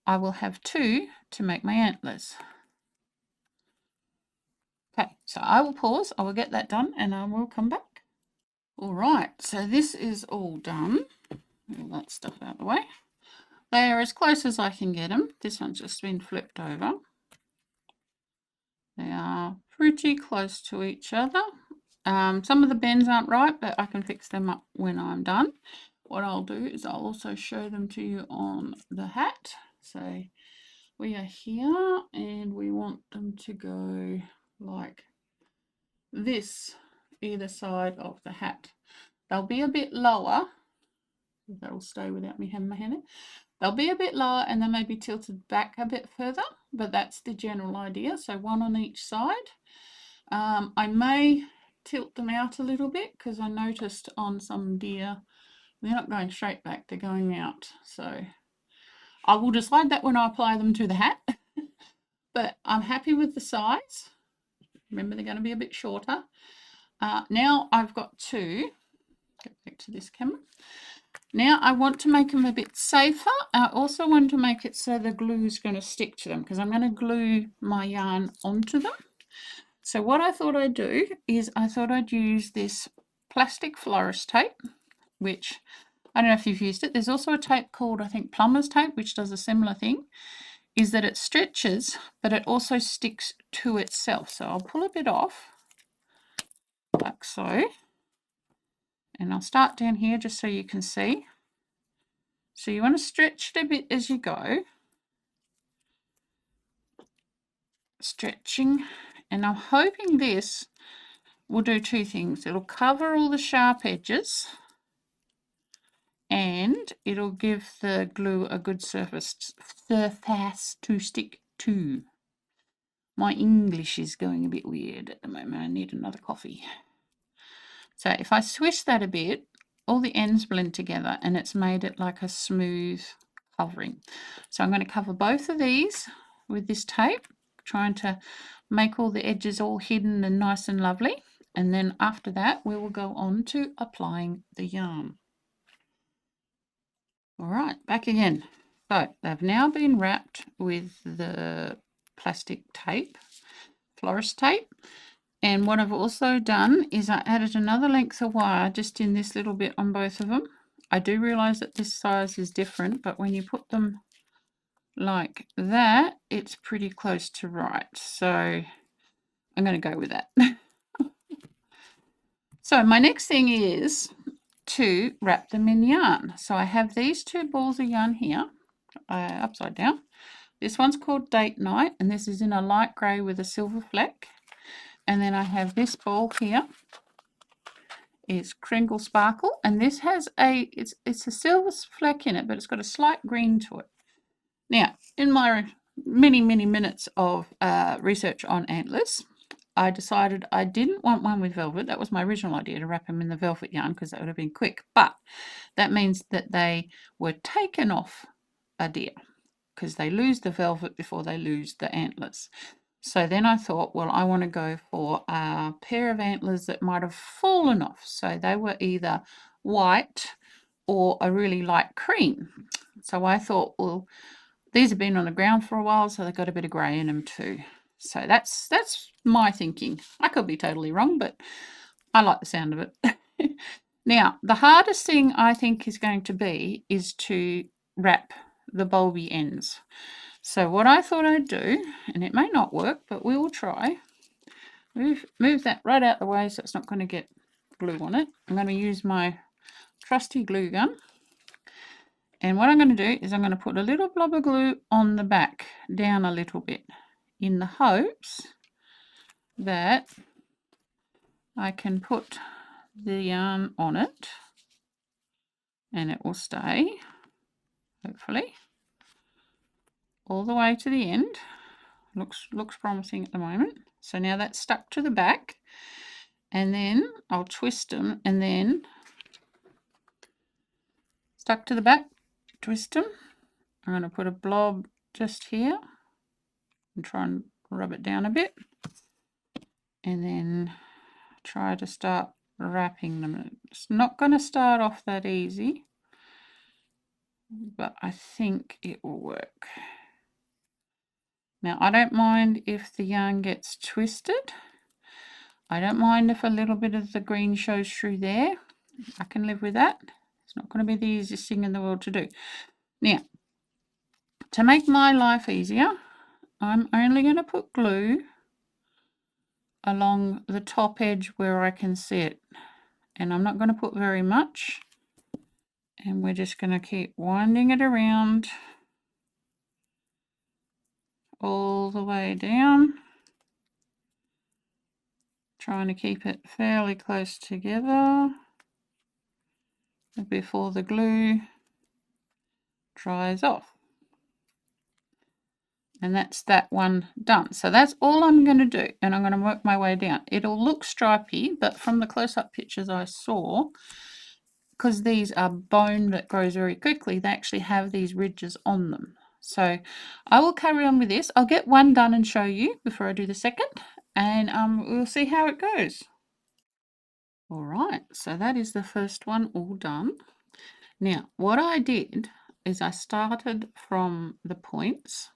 Speaker 1: I will have two to make my antlers. Okay, so I will pause, I will get that done, and I will come back. All right, so this is all done. All that stuff out of the way. They are as close as I can get them. This one's just been flipped over. They are pretty close to each other. Some of the bends aren't right, but I can fix them up when I'm done. What I'll do is I'll also show them to you on the hat. So we are here and we want them to go like this, either side of the hat. They'll be a bit lower. That'll stay without me having my hand in. They'll be a bit lower and they may be tilted back a bit further, but that's the general idea. So one on each side. I may tilt them out a little bit because I noticed on some deer, they're not going straight back, they're going out. So I will decide that when I apply them to the hat, but I'm happy with the size. Remember, they're going to be a bit shorter. Now I've got two. Go back to this camera. Now I want to make them a bit safer. I also want to make it so the glue is going to stick to them because I'm going to glue my yarn onto them. So what I thought I'd do is I thought I'd use this plastic florist tape, which I don't know if you've used it. There's also a tape called, I think, plumber's tape, which does a similar thing, is that it stretches, but it also sticks to itself. So I'll pull a bit off, like so. And I'll start down here just so you can see. So you want to stretch it a bit as you go. Stretching. And I'm hoping this will do two things. It'll cover all the sharp edges and it'll give the glue a good surface to stick to. My English is going a bit weird at the moment. I need another coffee. So if I swish that a bit, all the ends blend together and it's made it like a smooth covering. So I'm going to cover both of these with this tape, trying to make all the edges all hidden and nice and lovely. And then after that, we will go on to applying the yarn. All right, back again. So they've now been wrapped with the plastic tape, florist tape. And what I've also done is I added another length of wire just in this little bit on both of them. I do realize that this size is different, but when you put them like that, it's pretty close to right. So I'm going to go with that. So my next thing is to wrap them in yarn. So I have these two balls of yarn here, upside down. This one's called Date Night, and this is in a light grey with a silver fleck. And then I have this ball here, is Kringle Sparkle, and this has it's a silver fleck in it, but it's got a slight green to it. Now, in my many minutes of research on antlers, I decided I didn't want one with velvet. That was my original idea, to wrap them in the velvet yarn because that would have been quick. But that means that they were taken off a deer because they lose the velvet before they lose the antlers. So then I thought, well, I want to go for a pair of antlers that might have fallen off. So they were either white or a really light cream. So I thought, well, these have been on the ground for a while, so they've got a bit of grey in them too. So that's my thinking. I could be totally wrong, but I like the sound of it. Now, the hardest thing I think is going to be is to wrap the bulby ends. So what I thought I'd do, and it may not work, but we will try, move that right out the way so it's not going to get glue on it. I'm going to use my trusty glue gun. And what I'm going to do is I'm going to put a little blob of glue on the back, down a little bit, in the hopes that I can put the yarn on it and it will stay, hopefully, all the way to the end. Looks promising at the moment. So now that's stuck to the back, and then I'll twist them, and then stuck to the back, twist them. I'm going to put a blob just here and try and rub it down a bit, and then try to start wrapping them. It's not going to start off that easy, but I think it will work. Now, I don't mind if the yarn gets twisted. I don't mind if a little bit of the green shows through there. I can live with that. It's not going to be the easiest thing in the world to do. Now, to make my life easier, I'm only going to put glue along the top edge where I can see it. And I'm not going to put very much. And we're just going to keep winding it around all the way down, trying to keep it fairly close together before the glue dries off. And that's that one done. So that's all I'm going to do, and I'm going to work my way down. It'll look stripy, but from the close-up pictures I saw, because these are bone that grows very quickly, they actually have these ridges on them. So I will carry on with this. I'll get one done and show you before I do the second, and we'll see how it goes. All right, so that is the first one all done. Now, what I did is I started from the points,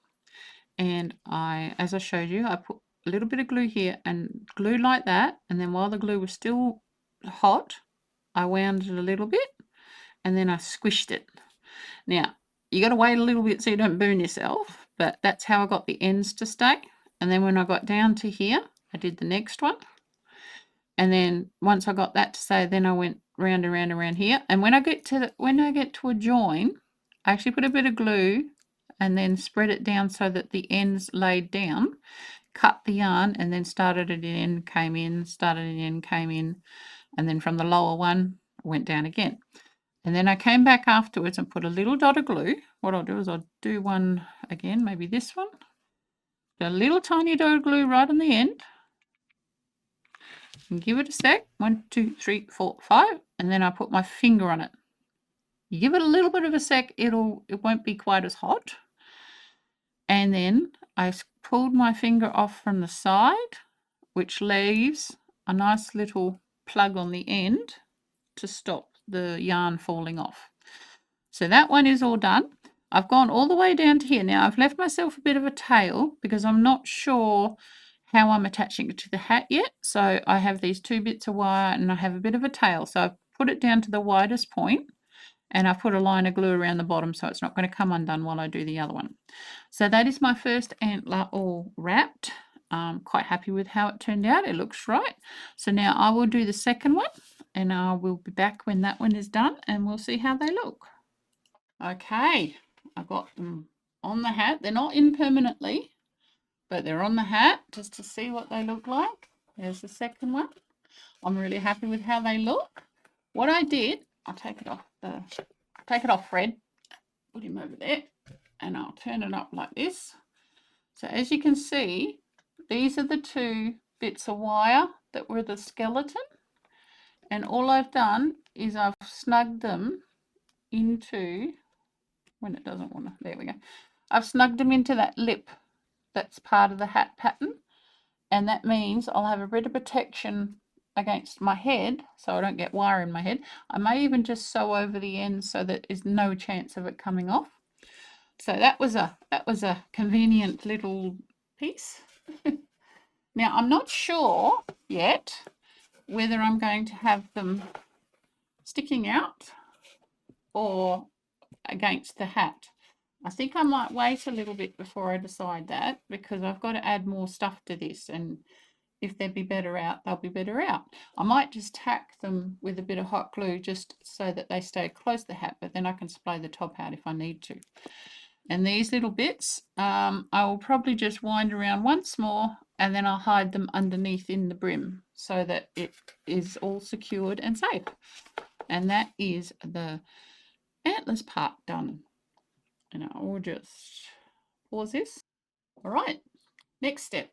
Speaker 1: and as I showed you, I put a little bit of glue here and glue like that, and then while the glue was still hot, I wound it a little bit, and then I squished it. Now, you got to wait a little bit so you don't burn yourself, but that's how I got the ends to stay. And then when I got down to here, I did the next one. And then once I got that to stay, then I went round and round and round here. And when I get to a join, I actually put a bit of glue and then spread it down so that the ends laid down, cut the yarn, and then started at an end, came in, started at an end, came in, and then from the lower one, went down again. And then I came back afterwards and put a little dot of glue. What I'll do is I'll do one again, maybe this one. A little tiny dot of glue right on the end. And give it a sec. 1, 2, 3, 4, 5. And then I put my finger on it. You give it a little bit of a sec, it won't be quite as hot. And then I pulled my finger off from the side, which leaves a nice little plug on the end to stop the yarn falling off. So that one is all done. I've gone all the way down to here. Now I've left myself a bit of a tail because I'm not sure how I'm attaching it to the hat yet. So I have these 2 bits of wire and I have a bit of a tail. So I've put it down to the widest point and I've put a line of glue around the bottom so it's not going to come undone while I do the other one. So that is my first antler all wrapped. I'm quite happy with how it turned out. It looks right. So now I will do the second one and I will be back when that one is done and we'll see how they look. Okay, I got them on the hat. They're not in permanently, but they're on the hat just to see what they look like. There's the second one. I'm really happy with how they look. What I did, I'll take it off Fred, put him over there, and I'll turn it up like this. So as you can see, these are the 2 bits of wire that were the skeleton, and all I've done is I've snugged them into, when it doesn't want to, there we go. I've snugged them into that lip that's part of the hat pattern, and that means I'll have a bit of protection against my head so I don't get wire in my head. I may even just sew over the end so that there's no chance of it coming off. So that was a convenient little piece. Now I'm not sure yet whether I'm going to have them sticking out or against the hat. I think I might wait a little bit before I decide that, because I've got to add more stuff to this, and if they'd be better out, they'll be better out. I might just tack them with a bit of hot glue just so that they stay close to the hat, but then I can splay the top out if I need to. And these little bits, I will probably just wind around once more, and then I'll hide them underneath in the brim so that it is all secured and safe. And that is the antlers part done. And I will just pause this. All right, next step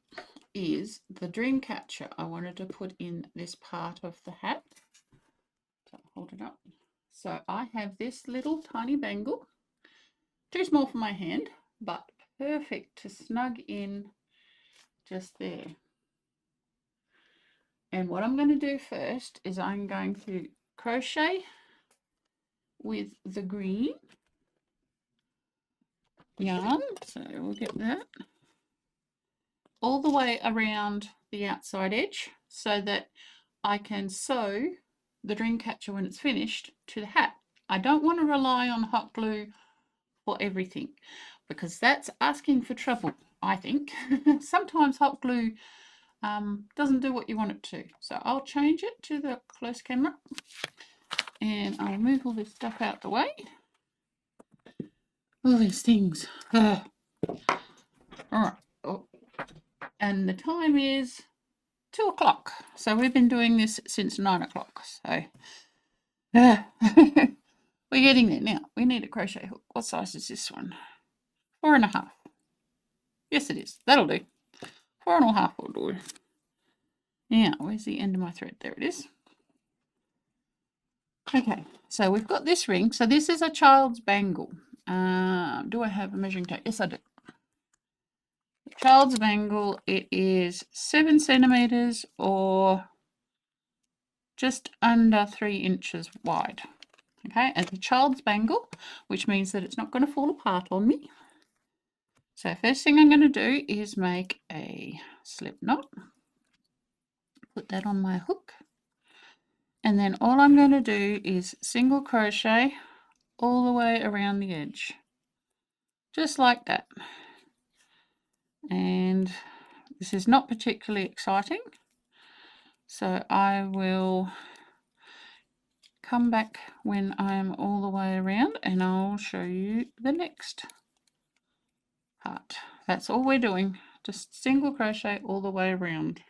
Speaker 1: is the dream catcher. I wanted to put in this part of the hat. So I'll hold it up. So I have this little tiny bangle, too small for my hand, but perfect to snug in just there. And what I'm going to do first is I'm going to crochet with the green yarn, so we'll get that all the way around the outside edge so that I can sew the dream catcher when it's finished to the hat. I don't want to rely on hot glue for everything, because that's asking for trouble, I think. Sometimes hot glue doesn't do what you want it to. So I'll change it to the close camera, and I'll move all this stuff out the way. All these things. All right. Oh. And the time is 2 o'clock. So we've been doing this since 9 o'clock. So we're getting there now. We need a crochet hook. What size is this one? 4.5. Yes, it is. That'll do. 4.5 will do. Now, where's the end of my thread? There it is. Okay, so we've got this ring. So this is a child's bangle. Do I have a measuring tape? Yes, I do. The child's bangle, it is 7 centimeters or just under 3 inches wide. Okay, and the child's bangle, which means that it's not going to fall apart on me. So first thing I'm going to do is make a slip knot. Put that on my hook. And then all I'm going to do is single crochet all the way around the edge. Just like that. And this is not particularly exciting. So I will come back when I'm all the way around and I'll show you the next part. That's all we're doing. Just single crochet all the way around.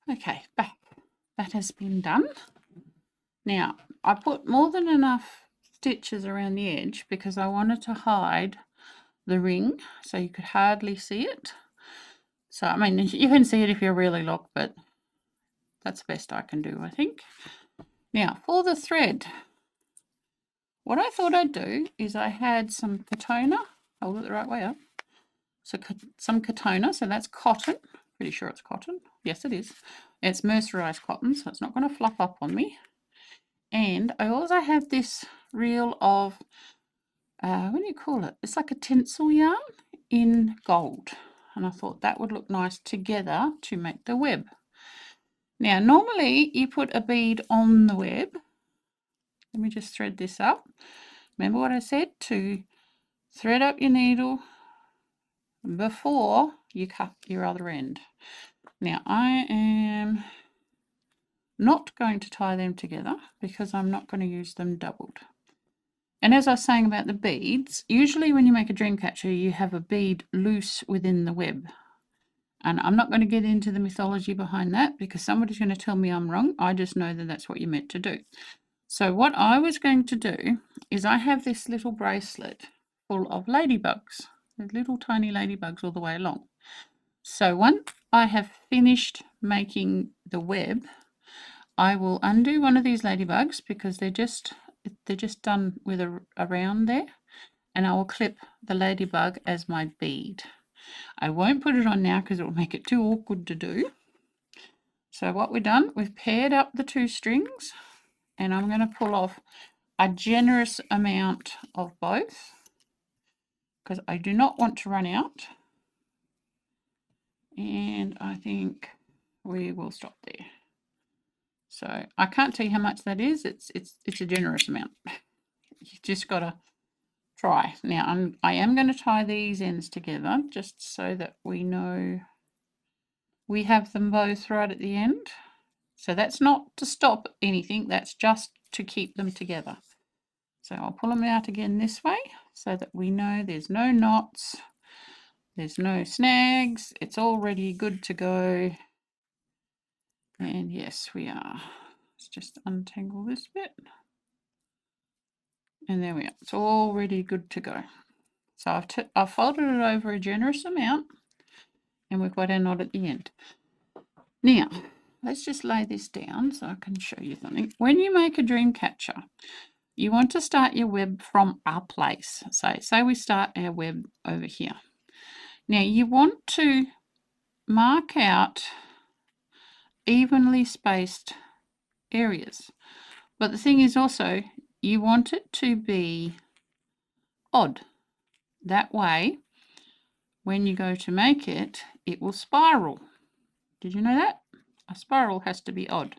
Speaker 1: Okay, back. That has been done. Now, I put more than enough stitches around the edge because I wanted to hide the ring so you could hardly see it. So, I mean, you can see it if you really look, but that's the best I can do, I think. Now, for the thread, what I thought I'd do is I had some Katona. Hold it the right way up. So, some Katona, so that's cotton. Pretty sure it's cotton. Yes, it is. It's mercerized cotton, so it's not going to fluff up on me. And I also have this reel of, what do you call it? It's like a tinsel yarn in gold. And I thought that would look nice together to make the web. Now, normally you put a bead on the web. Let me just thread this up. Remember what I said? To thread up your needle before you cut your other end. Now, I am not going to tie them together because I'm not going to use them doubled. And as I was saying about the beads, usually when you make a dream catcher, you have a bead loose within the web. And I'm not going to get into the mythology behind that because somebody's going to tell me I'm wrong. I just know that that's what you're meant to do. So what I was going to do is I have this little bracelet full of ladybugs. There's little tiny ladybugs all the way along. So once I have finished making the web, I will undo one of these ladybugs because they're just done with a round there, and I will clip the ladybug as my bead. I won't put it on now because it will make it too awkward to do. So what we've done, we've paired up the 2 strings, and I'm going to pull off a generous amount of both because I do not want to run out. And I think we will stop there. So I can't tell you how much that is. It's a generous amount. You just got to try. Now I am going to tie these ends together just so that we know we have them both right at the end. So that's not to stop anything, that's just to keep them together. So I'll pull them out again this way so that we know there's no knots, there's no snags, it's already good to go. And yes, we are. Let's just untangle this bit. And there we are. It's already good to go. So I've folded it over a generous amount and we've got our knot at the end. Now, let's just lay this down so I can show you something. When you make a dream catcher, you want to start your web from a place. So say we start our web over here. Now you want to mark out evenly spaced areas. But the thing is also, you want it to be odd. That way, when you go to make it, it will spiral. Did you know that? A spiral has to be odd.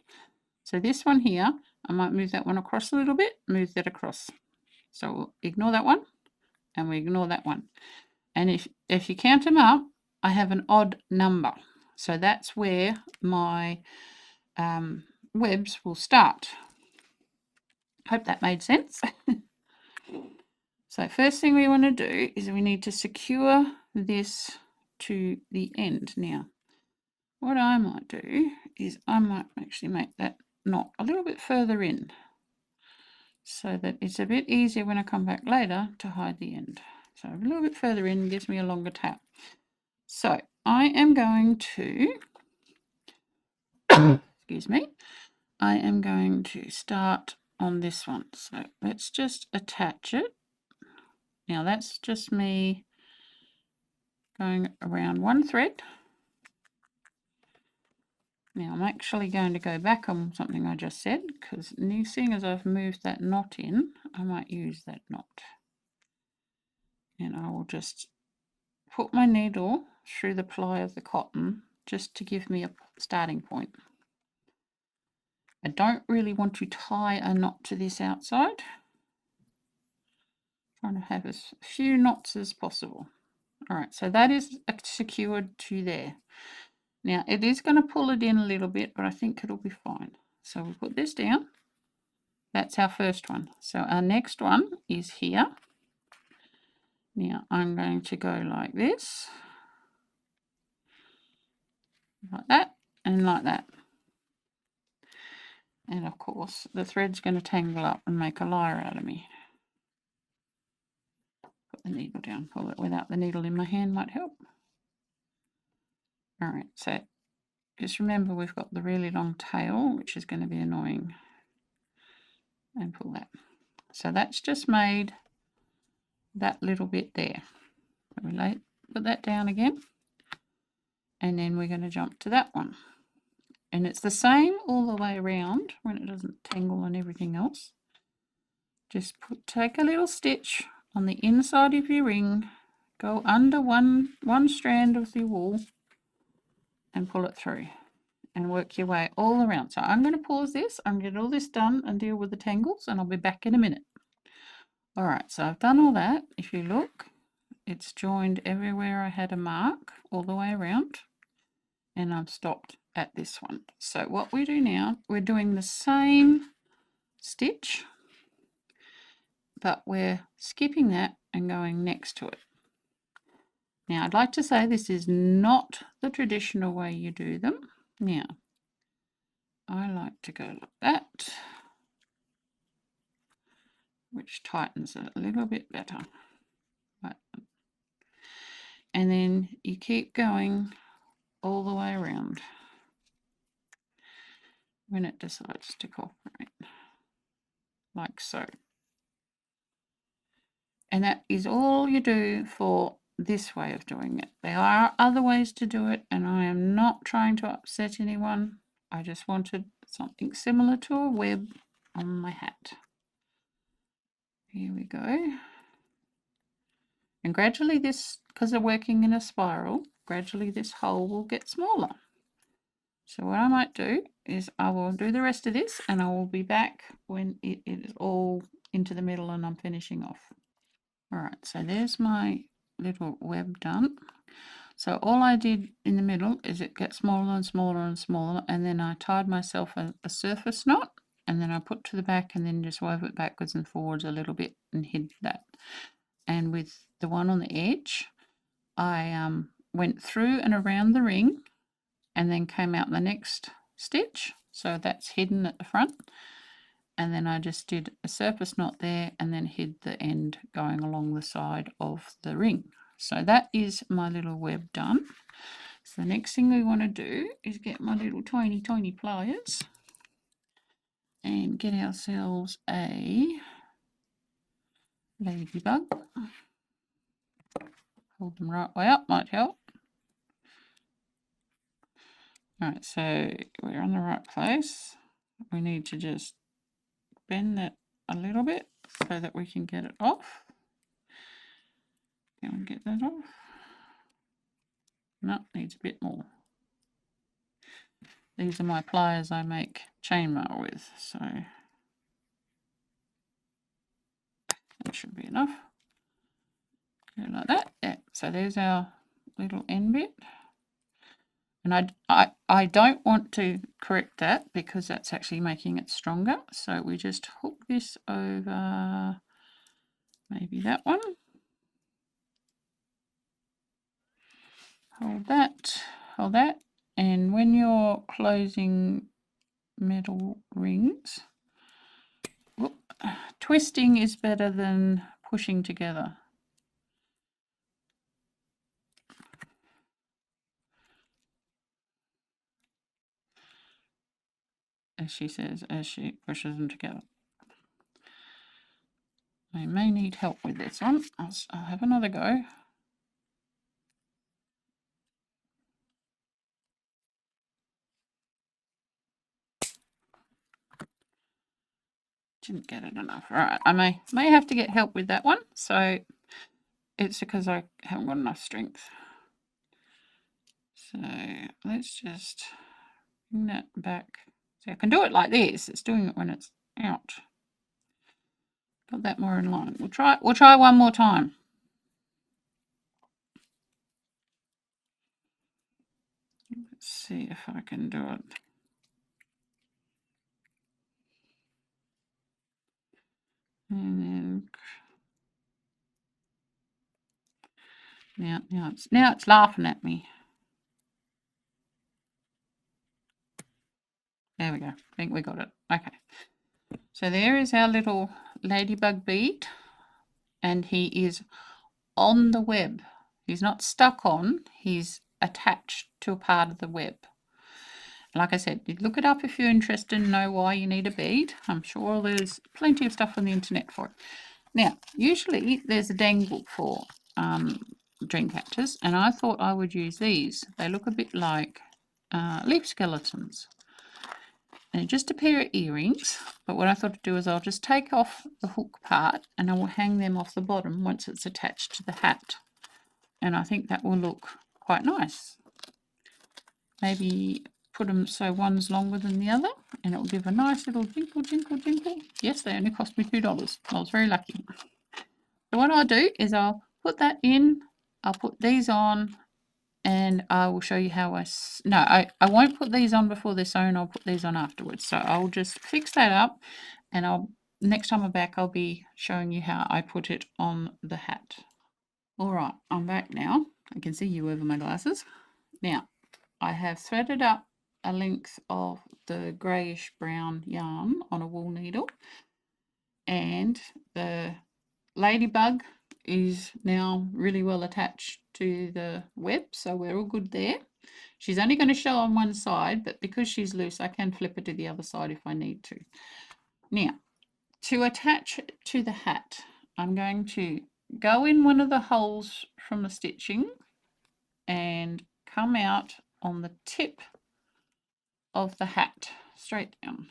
Speaker 1: So this one here, I might move that one across a little bit, move that across. So we'll ignore that one, and we ignore that one. And if you count them up, I have an odd number. So that's where my webs will start. Hope that made sense. So first thing we want to do is we need to secure this to the end. Now, what I might do is I might actually make that knot a little bit further in so that it's a bit easier when I come back later to hide the end. So a little bit further in gives me a longer tail. So I am going to, excuse me, I am going to start on this one. So let's just attach it. Now that's just me going around one thread. Now I'm actually going to go back on something I just said, because seeing as I've moved that knot in, I might use that knot. And I will just put my needle through the ply of the cotton just to give me a starting point. I don't really want to tie a knot to this outside. I'm trying to have as few knots as possible. All right, so that is secured to there. Now it is going to pull it in a little bit, but I think it'll be fine. So we'll put this down. That's our first one. So our next one is here. Now I'm going to go like this, like that, and like that. And of course, the thread's going to tangle up and make a liar out of me. Put the needle down. Pull it without the needle in my hand might help. All right, so just remember we've got the really long tail, which is going to be annoying. And pull that. So that's just made that little bit there. Put that down again. And then we're going to jump to that one. And it's the same all the way around when it doesn't tangle and everything else. Just take a little stitch on the inside of your ring, go under one strand of the wool and pull it through and work your way all around. So I'm going to pause this, I'm going to get all this done and deal with the tangles, and I'll be back in a minute. All right, so I've done all that. If you look, it's joined everywhere I had a mark all the way around, and I've stopped at this one. So what we do now, we're doing the same stitch, but we're skipping that and going next to it. Now I'd like to say this is not the traditional way you do them. Now I like to go like that, which tightens it a little bit better. Right. And then you keep going all the way around when it decides to cooperate, like so. And that is all you do for this way of doing it. There are other ways to do it, and I am not trying to upset anyone. I just wanted something similar to a web on my hat. Here we go. And gradually this, because they're working in a spiral, gradually this hole will get smaller. So what I might do is I will do the rest of this and I will be back when it is all into the middle and I'm finishing off. All right, so there's my little web done. So all I did in the middle is it gets smaller and smaller and smaller, and then I tied myself a surface knot, and then I put to the back and then just wove it backwards and forwards a little bit and hid that. And with the one on the edge, I went through and around the ring and then came out the next stitch. So that's hidden at the front. And then I just did a surface knot there and then hid the end going along the side of the ring. So that is my little web done. So the next thing we want to do is get my little tiny pliers and get ourselves a ladybug. Hold them right way up, might help. Alright, so we're on the right place. We need to just bend that a little bit so that we can get it off. Can we get that off? No, needs a bit more. These are my pliers I make chainmail with, so that should be enough. Go like that. Yeah. So there's our little end bit. And I don't want to correct that because that's actually making it stronger. So we just hook this over maybe that one. Hold that. And when you're closing metal rings, twisting is better than pushing together. As she says, as she pushes them together. I may need help with this one. I'll have another go. Didn't get it enough. All right, I may have to get help with that one. So it's because I haven't got enough strength. So let's just bring that back. See, I can do it like this. It's doing it when it's out. Got that more in line. We'll try one more time. Let's see if I can do it. And then now it's laughing at me. There we go. I think we got it. Okay. So there is our little ladybug bead, and he is on the web. He's not stuck on, he's attached to a part of the web. Like I said, you look it up if you're interested and know why you need a bead. I'm sure there's plenty of stuff on the internet for it. Now, usually there's a dangle for dream catchers, and I thought I would use these. They look a bit like leaf skeletons. And just a pair of earrings, but what I thought to do is I'll just take off the hook part and I will hang them off the bottom once it's attached to the hat. And I think that will look quite nice. Maybe put them so one's longer than the other, and it will give a nice little jinkle, jinkle, jinkle. Yes, they only cost me $2. I was very lucky. So what I'll do is I'll put that in, I'll put these on, and I will show you how I won't put these on before they're sewn. I'll put these on afterwards. So I'll just fix that up, and next time I'm back, I'll be showing you how I put it on the hat. All right, I'm back now. I can see you over my glasses. Now, I have threaded up a length of the greyish brown yarn on a wool needle, and the ladybug is now really well attached to the web, so we're all good there. She's only going to show on one side, but because she's loose, I can flip her to the other side if I need to. Now, to attach to the hat, I'm going to go in one of the holes from the stitching and come out on the tip of the hat, straight down.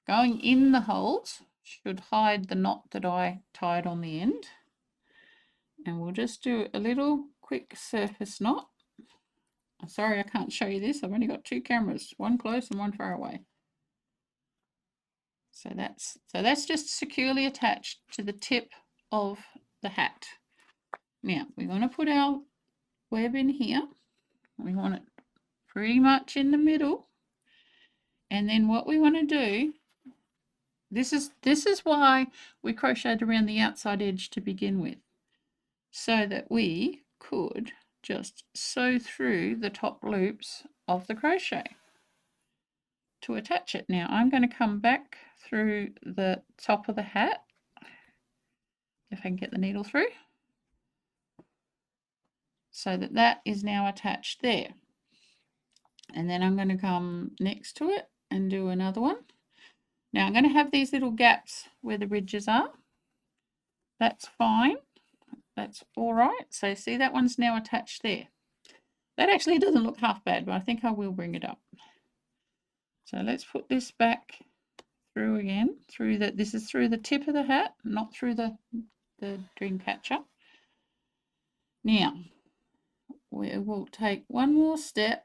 Speaker 1: Going in the holes should hide the knot that I tied on the end. And we'll just do a little quick surface knot. sorry I can't show you this. I've only got two cameras, one close and one far away. So that's just securely attached to the tip of the hat. Now we want to put our web in here. We want it pretty much in the middle. And then what we want to do, this is why we crocheted around the outside edge to begin with, so that we could just sew through the top loops of the crochet to attach it. Now I'm going to come back through the top of the hat, if I can get the needle through, so that that is now attached there. And then I'm going to come next to it and do another one. Now I'm going to have these little gaps where the ridges are. That's fine. That's all right. So see, that one's now attached there. That actually doesn't look half bad, but I think I will bring it up. So let's put this back through again, through the, this is through the tip of the hat, not through the dream catcher. Now we will take one more stitch,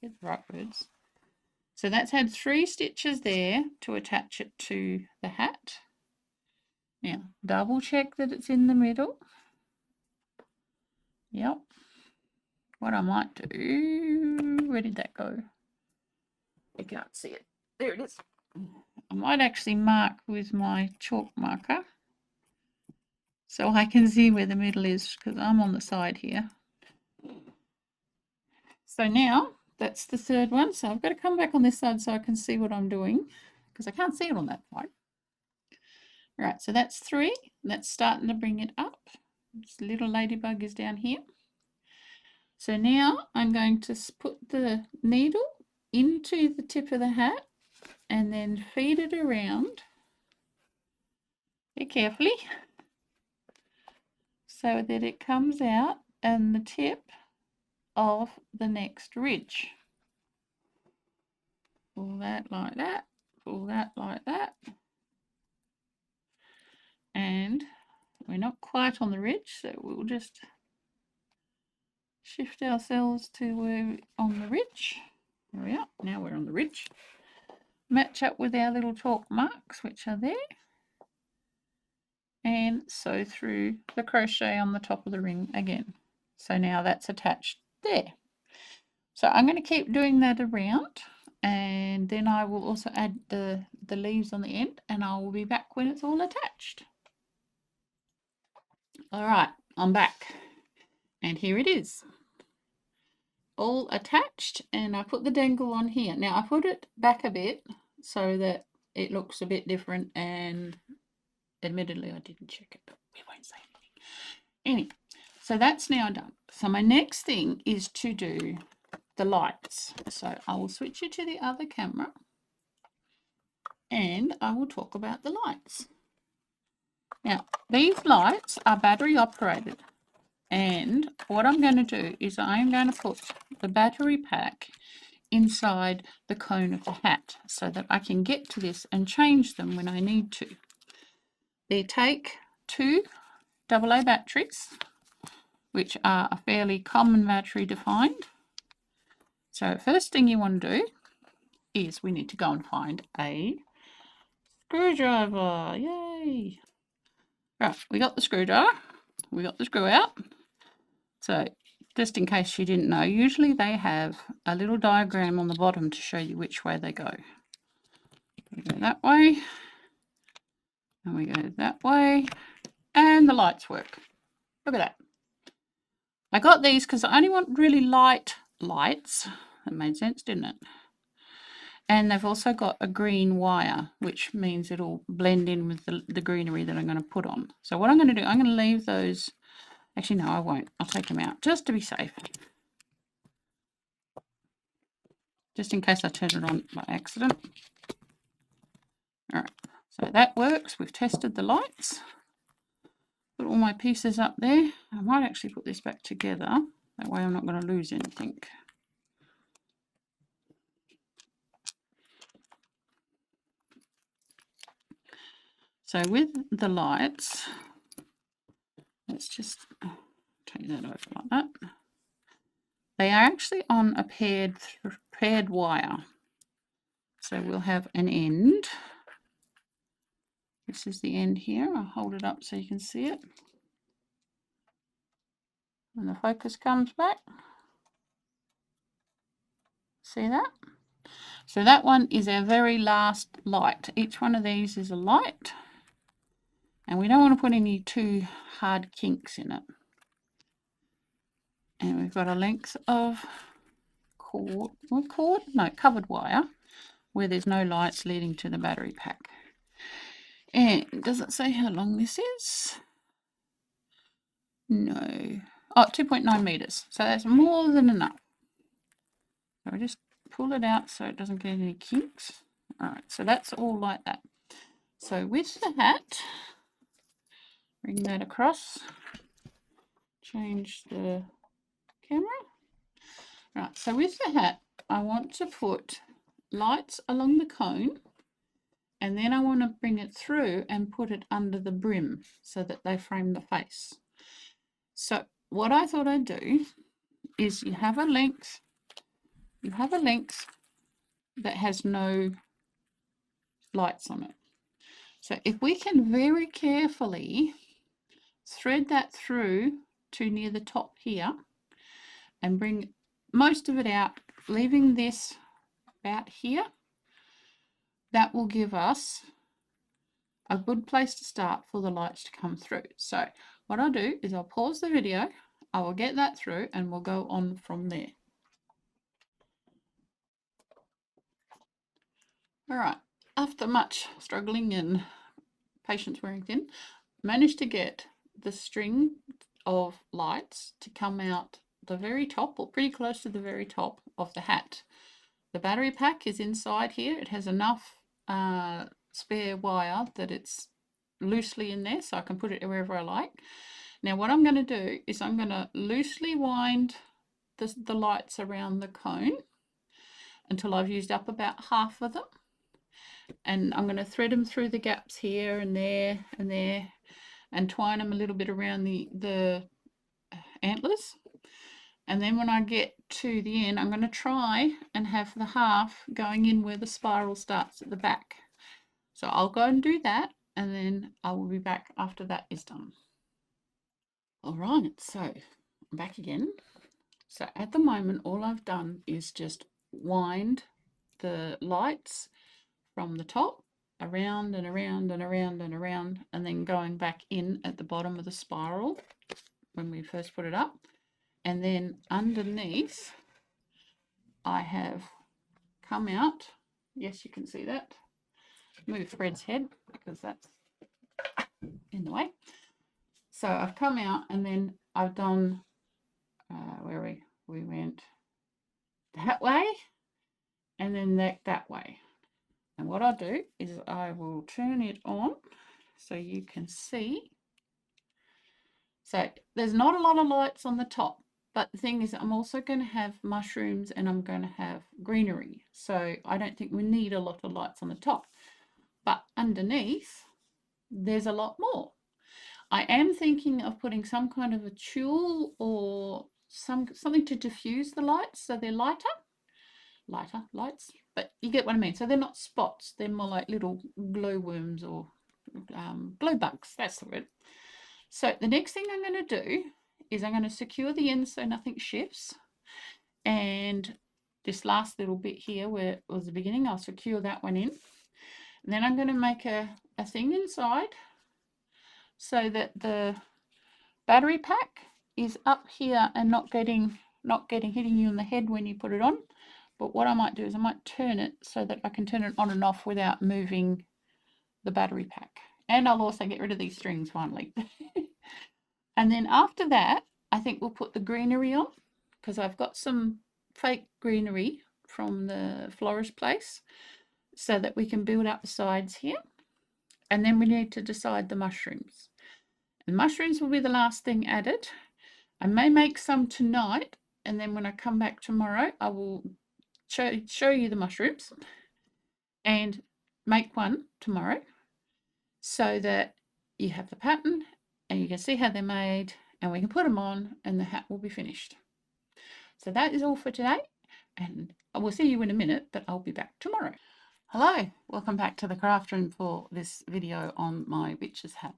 Speaker 1: get the right words. So that's had 3 stitches there to attach it to the hat. Now double check that it's in the middle. Yep. What I might do, where did that go? You can't see it. There it is. I might actually mark with my chalk marker so I can see where the middle is, because I'm on the side here. So now that's the 3rd one. So I've got to come back on this side so I can see what I'm doing, because I can't see it on that side. Right, so that's 3. That's starting to bring it up. This little ladybug is down here. So now I'm going to put the needle into the tip of the hat and then feed it around very carefully so that it comes out and the tip of the next ridge. Pull that like that, pull that like that. And we're not quite on the ridge, so we'll just shift ourselves to where we're on the ridge. There we are. Now we're on the ridge. Match up with our little chalk marks, which are there. And sew through the crochet on the top of the ring again. So now that's attached there. So I'm going to keep doing that around, and then I will also add the leaves on the end, and I will be back when it's all attached. All right, I'm back, and here it is, all attached, and I put the dangle on here. Now I put it back a bit so that it looks a bit different, and admittedly I didn't check it, but we won't say anything. Anyway, so that's now done. So my next thing is to do the lights. So I will switch you to the other camera and I will talk about the lights. Now these lights are battery operated, and what I'm going to do is I'm going to put the battery pack inside the cone of the hat so that I can get to this and change them when I need to. They take 2 AA batteries, which are a fairly common battery to find. So first thing you want to do is we need to go and find a screwdriver. Yay! Right, we got the screwdriver. We got the screw out. So just in case you didn't know, usually they have a little diagram on the bottom to show you which way they go. We go that way, and we go that way, and the lights work. Look at that. I got these because I only want really light lights. That made sense, didn't it? And they've also got a green wire, which means it'll blend in with the greenery that I'm going to put on. So what I'm going to do, I'm going to leave those. Actually, no, I won't. I'll take them out just to be safe. Just in case I turn it on by accident. All right, so that works. We've tested the lights. Put all my pieces up there. I might actually put this back together. That way I'm not going to lose anything. So with the lights, let's just take that over like that. are actually on a paired wire. So we'll have an end. This is the end here. I'll hold it up so you can see it. When the focus comes back, see that? So that one is our very last light. Each one of these is a light, and we don't want to put any too hard kinks in it. And we've got a length of covered wire where there's no lights leading to the battery pack. And does it say how long this is? No. Oh, 2.9 meters. So that's more than enough. So I just pull it out so it doesn't get any kinks. All right, so that's all like that. So with the hat, bring that across, change the camera. Right, so with the hat, I want to put lights along the cone, and then I want to bring it through and put it under the brim so that they frame the face. So what I thought I'd do is you have a length that has no lights on it. So if we can very carefully thread that through to near the top here and bring most of it out, leaving this about here, that will give us a good place to start for the lights to come through. So what I'll do is I'll pause the video, I will get that through, and we'll go on from there. All right, after much struggling and patience wearing thin, managed to get the string of lights to come out the very top, or pretty close to the very top of the hat. The battery pack is inside here. It has enough spare wire that it's loosely in there, so I can put it wherever I like. Now what I'm going to do is I'm going to loosely wind the lights around the cone until I've used up about half of them, and I'm going to thread them through the gaps here and there and there, and twine them a little bit around the antlers. And then when I get to the end, I'm going to try and have the half going in where the spiral starts at the back. So I'll go and do that, and then I will be back after that is done. All right, so I'm back again. So at the moment, all I've done is just wind the lights from the top around and around and around and around, and then going back in at the bottom of the spiral when we first put it up. And then underneath, I have come out. Yes, you can see that. Move Fred's head because that's in the way. So I've come out, and then I've done where we went that way, and then that way. And what I'll do is I will turn it on so you can see. So there's not a lot of lights on the top, but the thing is I'm also going to have mushrooms and I'm going to have greenery. So I don't think we need a lot of lights on the top. But underneath, there's a lot more. I am thinking of putting some kind of a tulle or something to diffuse the lights so they're lighter lights, but you get what I mean. So they're not spots, they're more like little glowworms or glow bugs, that's the word. So the next thing I'm going to do is I'm going to secure the ends so nothing shifts, and this last little bit here where it was the beginning, I'll secure that one in, and then I'm going to make a thing inside so that the battery pack is up here and not hitting you in the head when you put it on. But what I might do is I might turn it so that I can turn it on and off without moving the battery pack. And I'll also get rid of these strings finally. And then after that, I think we'll put the greenery on, because I've got some fake greenery from the florist place so that we can build up the sides here. And then we need to decide the mushrooms. The mushrooms will be the last thing added. I may make some tonight, and then when I come back tomorrow, I will show you the mushrooms and make one tomorrow so that you have the pattern and you can see how they're made, and we can put them on and the hat will be finished. So that is all for today, and I will see you in a minute, but I'll be back tomorrow. Hello, welcome back to the craft room for this video on my witch's hat.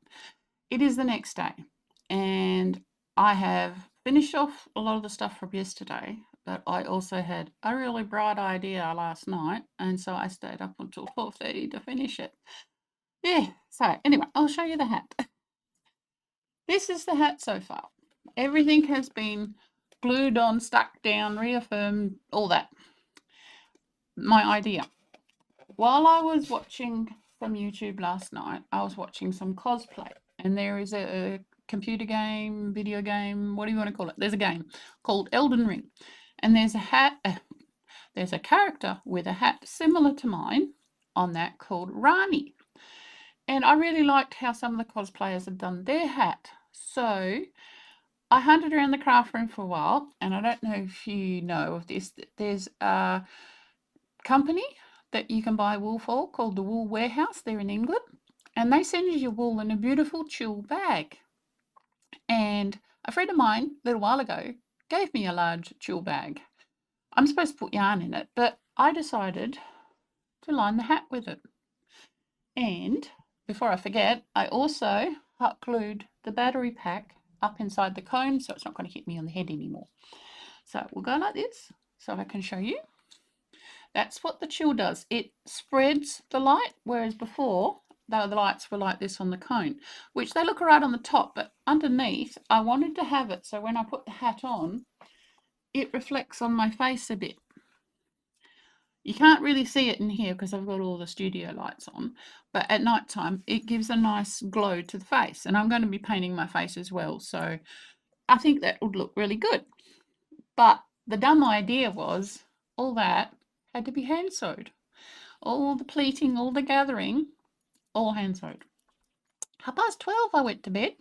Speaker 1: It is the next day, and I have finished off a lot of the stuff from yesterday, but I also had a really bright idea last night, and so I stayed up until 4:30 to finish it. Yeah, so anyway, I'll show you the hat. This is the hat so far. Everything has been glued on, stuck down, reaffirmed, all that. My idea. While I was watching from YouTube last night, I was watching some cosplay, and there is a computer game, video game, what do you want to call it? There's a game called Elden Ring, and there's a hat, there's a character with a hat similar to mine on that called Rani. And I really liked how some of the cosplayers had done their hat. So I hunted around the craft room for a while, and I don't know if you know of this. There's a company that you can buy wool for called the Wool Warehouse. They're in England, and they send you your wool in a beautiful tulle bag. And a friend of mine a little while ago gave me a large tulle bag. I'm supposed to put yarn in it, but I decided to line the hat with it. And before I forget, I also hot glued the battery pack up inside the cone so it's not going to hit me on the head anymore. So we'll go like this so I can show you. That's what the tulle does. It spreads the light, whereas before the lights were like this on the cone, which they look right on the top, but underneath I wanted to have it so when I put the hat on, it reflects on my face a bit. You can't really see it in here because I've got all the studio lights on, but at night time it gives a nice glow to the face, and I'm going to be painting my face as well, so I think that would look really good. But the dumb idea was all that had to be hand sewed. All the pleating, all the gathering, all hand sewed. 12:30 I went to bed.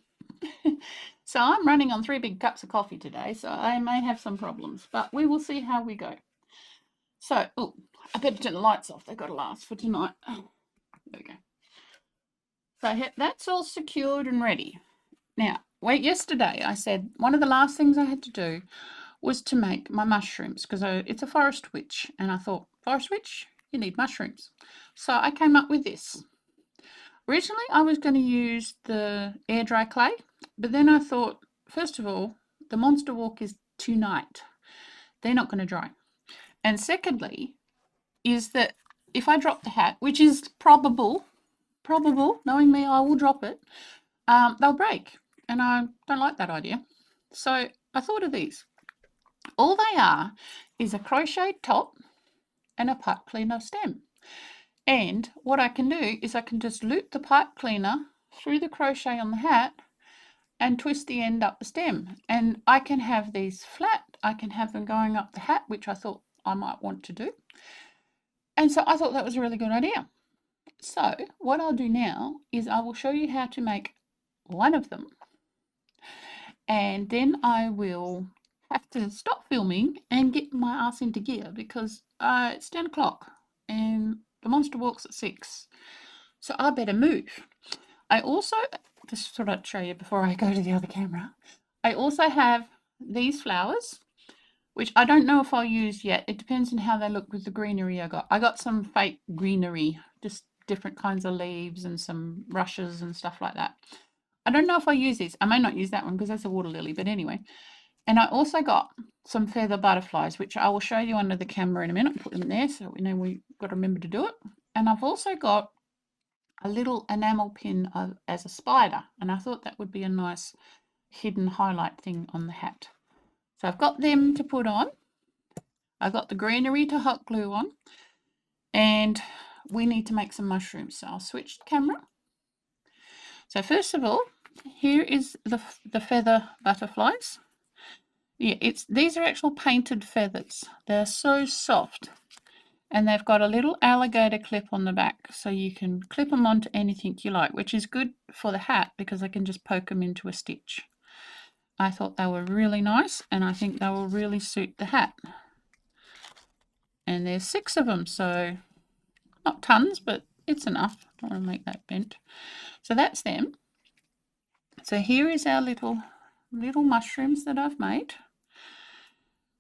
Speaker 1: So I'm running on 3 big cups of coffee today, so I may have some problems, but we will see how we go. So, oh, I better turn the lights off. They've got to last for tonight. Oh, there we go. So that's all secured and ready. Now, yesterday I said one of the last things I had to do was to make my mushrooms, because it's a forest witch, and I thought, forest witch, you need mushrooms. So I came up with this. Originally, I was going to use the air dry clay, but then I thought, first of all, the monster walk is tonight. They're not going to dry. And secondly, is that if I drop the hat, which is probable, knowing me, I will drop it, they'll break. And I don't like that idea. So I thought of these. All they are is a crochet top and a pipe cleaner stem. And what I can do is I can just loop the pipe cleaner through the crochet on the hat and twist the end up the stem. And I can have these flat, I can have them going up the hat, which I thought I might want to do. And so I thought that was a really good idea. So what I'll do now is I will show you how to make one of them. And then I will have to stop filming and get my ass into gear because it's 10 o'clock and the monster walks at 6. So I better move. I also, just thought I'd show you before I go to the other camera, I also have these flowers, which I don't know if I'll use yet. It depends on how they look with the greenery I got. I got some fake greenery, just different kinds of leaves and some rushes and stuff like that. I don't know if I use these. I may not use that one because that's a water lily, but anyway. And I also got some feather butterflies, which I will show you under the camera in a minute. Put them there so we know we've got to remember to do it. And I've also got a little enamel pin as a spider, and I thought that would be a nice hidden highlight thing on the hat. So I've got them to put on. I've got the greenery to hot glue on, and we need to make some mushrooms. So I'll switch the camera. So first of all, here is the feather butterflies. Yeah, these are actual painted feathers. They're so soft, and they've got a little alligator clip on the back, so you can clip them onto anything you like, which is good for the hat because I can just poke them into a stitch. I thought they were really nice, and I think they will really suit the hat. And there's 6 of them, so not tons, but it's enough. I don't want to make that bent. So that's them. So here is our little mushrooms that I've made.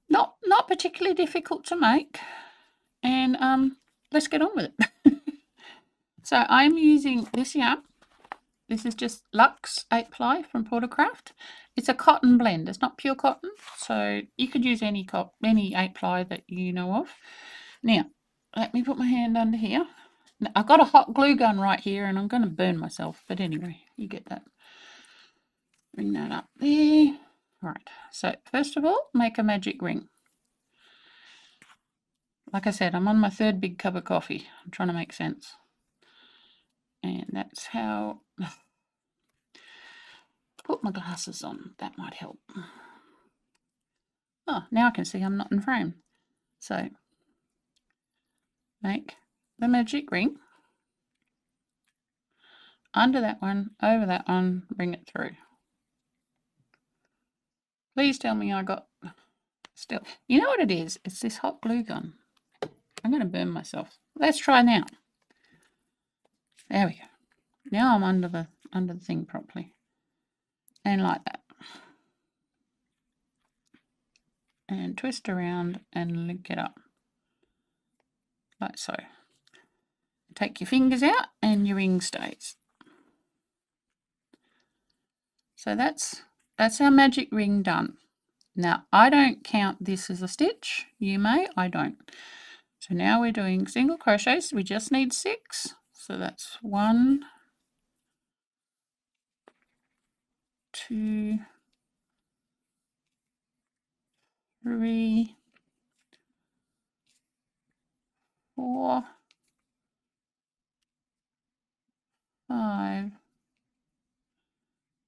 Speaker 1: Not particularly difficult to make, and let's get on with it. So I'm using this yarn. This is just Luxe 8-ply from Portercraft. It's a cotton blend. It's not pure cotton, so you could use any 8-ply that you know of. Now, let me put my hand under here. Now, I've got a hot glue gun right here, and I'm going to burn myself. But anyway, you get that. Bring that up there. Right. So first of all, make a magic ring. Like I said, I'm on my third big cup of coffee. I'm trying to make sense. And that's how... Put my glasses on. That might help. Oh, now I can see I'm not in frame. So, make the magic ring. Under that one, over that one, bring it through. Please tell me I got... Still, you know what it is? It's this hot glue gun. I'm going to burn myself. Let's try now. There we go. Now I'm under the thing properly. And like that. And twist around and link it up. Like so. Take your fingers out and your ring stays. So that's our magic ring done. Now I don't count this as a stitch. You may, I don't. So now we're doing single crochets. We just need 6. So that's 1, 2, 3, 4, 5,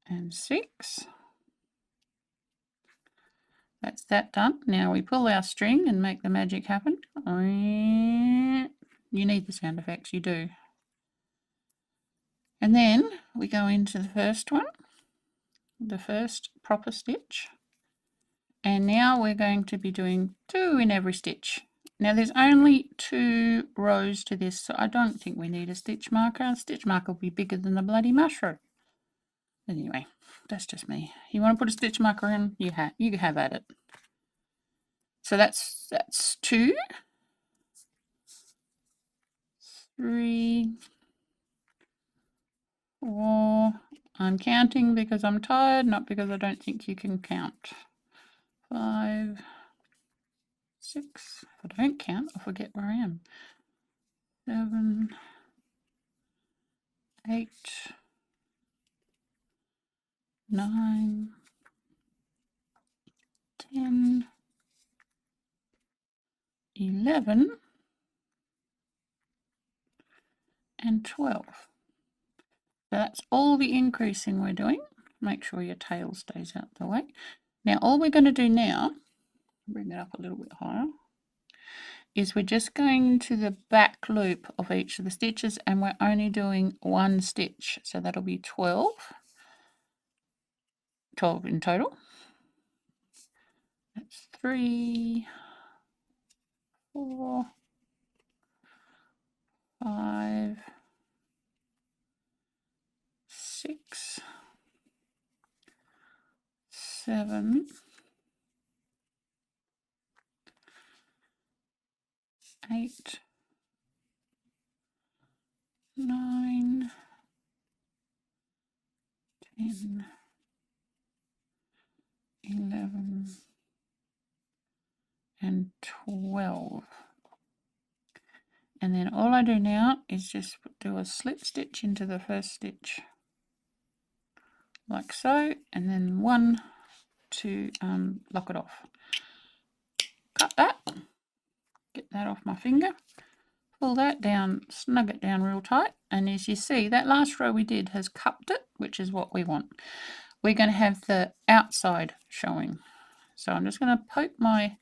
Speaker 1: and 6. That's that done. Now we pull our string and make the magic happen. You need the sound effects, you do. And then we go into the first one, the first proper stitch. And now we're going to be doing 2 in every stitch. Now there's only 2 rows to this, so I don't think we need a stitch marker. A stitch marker will be bigger than the bloody mushroom. Anyway, that's just me. You want to put a stitch marker in? You have at it. So that's 2, 3, 4. I'm counting because I'm tired, not because I don't think you can count. 5, 6. If I don't count, I'll forget where I am. 7, 8, 9, 10, 11, and 12. So that's all the increasing we're doing. Make sure your tail stays out the way. Now all we're going to do now, bring it up a little bit higher, is we're just going to the back loop of each of the stitches, and we're only doing 1 stitch. So that'll be 12 in total. That's 3, 4, 5, 6, 7, 8, 9, 10, 11, and 12. And then all I do now is just do a slip stitch into the first stitch, like so, and then 1 to lock it off. Cut that, get that off my finger, pull that down, snug it down real tight, and as you see, that last row we did has cupped it, which is what we want. We're going to have the outside showing. So I'm just going to poke my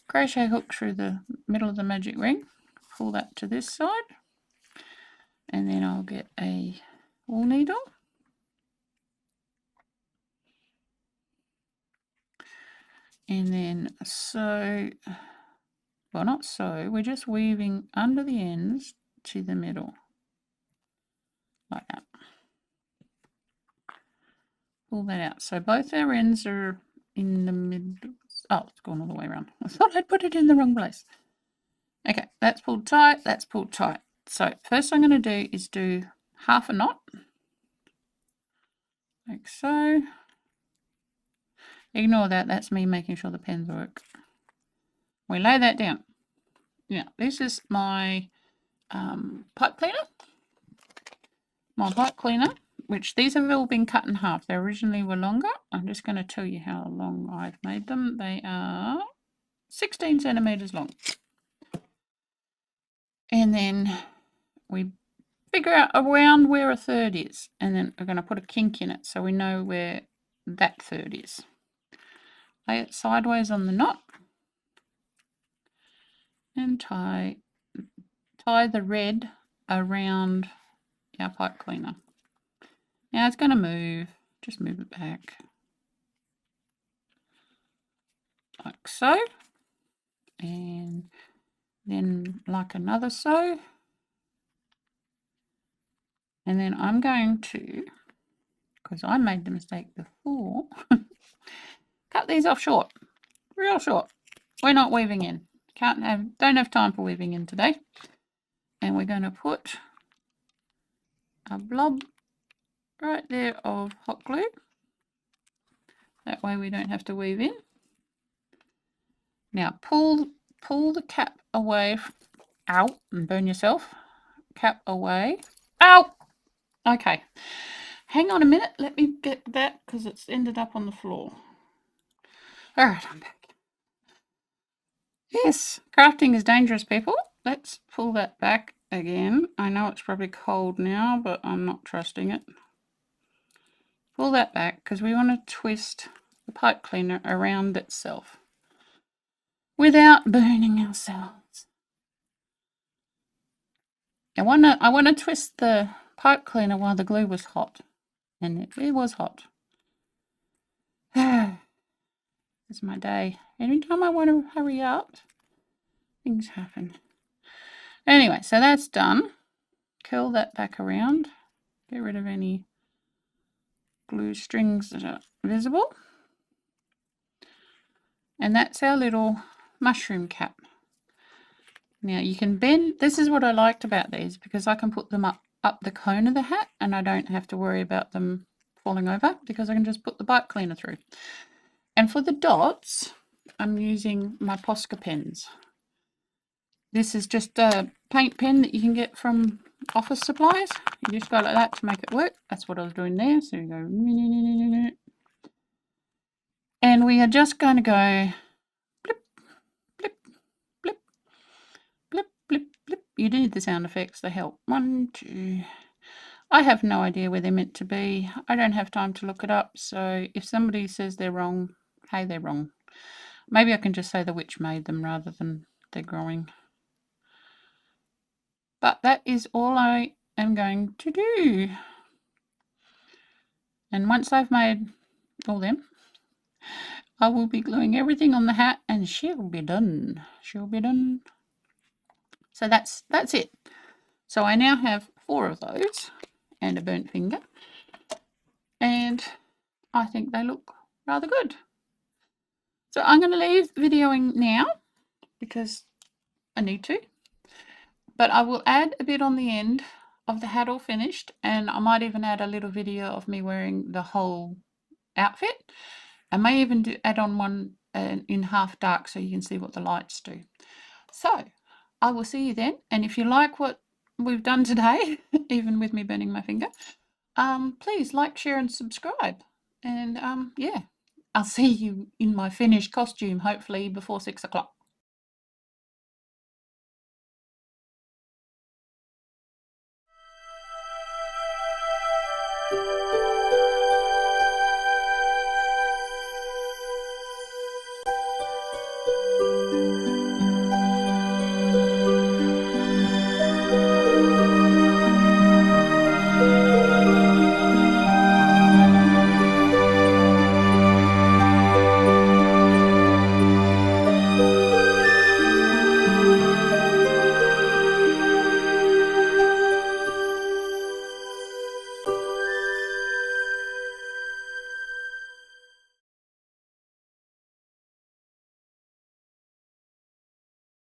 Speaker 1: crochet hook through the middle of the magic ring, pull that to this side, and then I'll get a wool needle, and then sew, well, not sew, we're just weaving under the ends to the middle, like that. Pull that out. So both our ends are in the middle. Oh, it's gone all the way around. I thought I'd put it in the wrong place. Okay, that's pulled tight, that's pulled tight. So first I'm going to do is do half a knot, like so. Ignore that, that's me making sure the pens work. We lay that down. Now, this is my pipe cleaner. My pipe cleaner, which these have all been cut in half. They originally were longer. I'm just going to tell you how long I've made them. They are 16 centimeters long. And then we figure out around where a third is. And then we're going to put a kink in it so we know where that third is. Lay it sideways on the knot. And tie the red around our pipe cleaner. Now it's going to move. Just move it back. Like so. And then like another so. And then I'm going to, because I made the mistake before, cut these off short, real short. We're not weaving in. Don't have time for weaving in today. And we're going to put a blob right there of hot glue. That way we don't have to weave in. Now pull the cap away. Ow, and burn yourself. Cap away. Ow! Okay. Hang on a minute. Let me get that because it's ended up on the floor. All right, I'm back. Yes, crafting is dangerous, people. Let's pull that back again. I know it's probably cold now, but I'm not trusting it. Pull that back because we want to twist the pipe cleaner around itself without burning ourselves. I want to twist the pipe cleaner while the glue was hot, and it was hot. It's my day. Every time I want to hurry up, things happen. Anyway, so that's done. Curl that back around. Get rid of any glue strings that are visible. And that's our little mushroom cap. Now you can bend. This is what I liked about these, because I can put them up the cone of the hat and I don't have to worry about them falling over because I can just put the pipe cleaner through. And for the dots, I'm using my Posca pens. This is just a paint pen that you can get from office supplies. You just go like that to make it work. That's what I was doing there. So we go, and we are just going to go blip, blip, blip, blip, blip, blip. You do need the sound effects, they help. 1, 2. I have no idea where they're meant to be. I don't have time to look it up. So if somebody says they're wrong, hey, they're wrong. Maybe I can just say the witch made them rather than they're growing. But that is all I am going to do. And once I've made all them, I will be gluing everything on the hat and she'll be done. She'll be done. So that's it. So I now have 4 of those and a burnt finger. And I think they look rather good. So I'm going to leave videoing now because I need to. But I will add a bit on the end of the hat all finished, and I might even add a little video of me wearing the whole outfit. I may even add on one in half dark so you can see what the lights do. So I will see you then, and if you like what we've done today, even with me burning my finger, please like, share and subscribe. And yeah, I'll see you in my finished costume hopefully before 6 o'clock.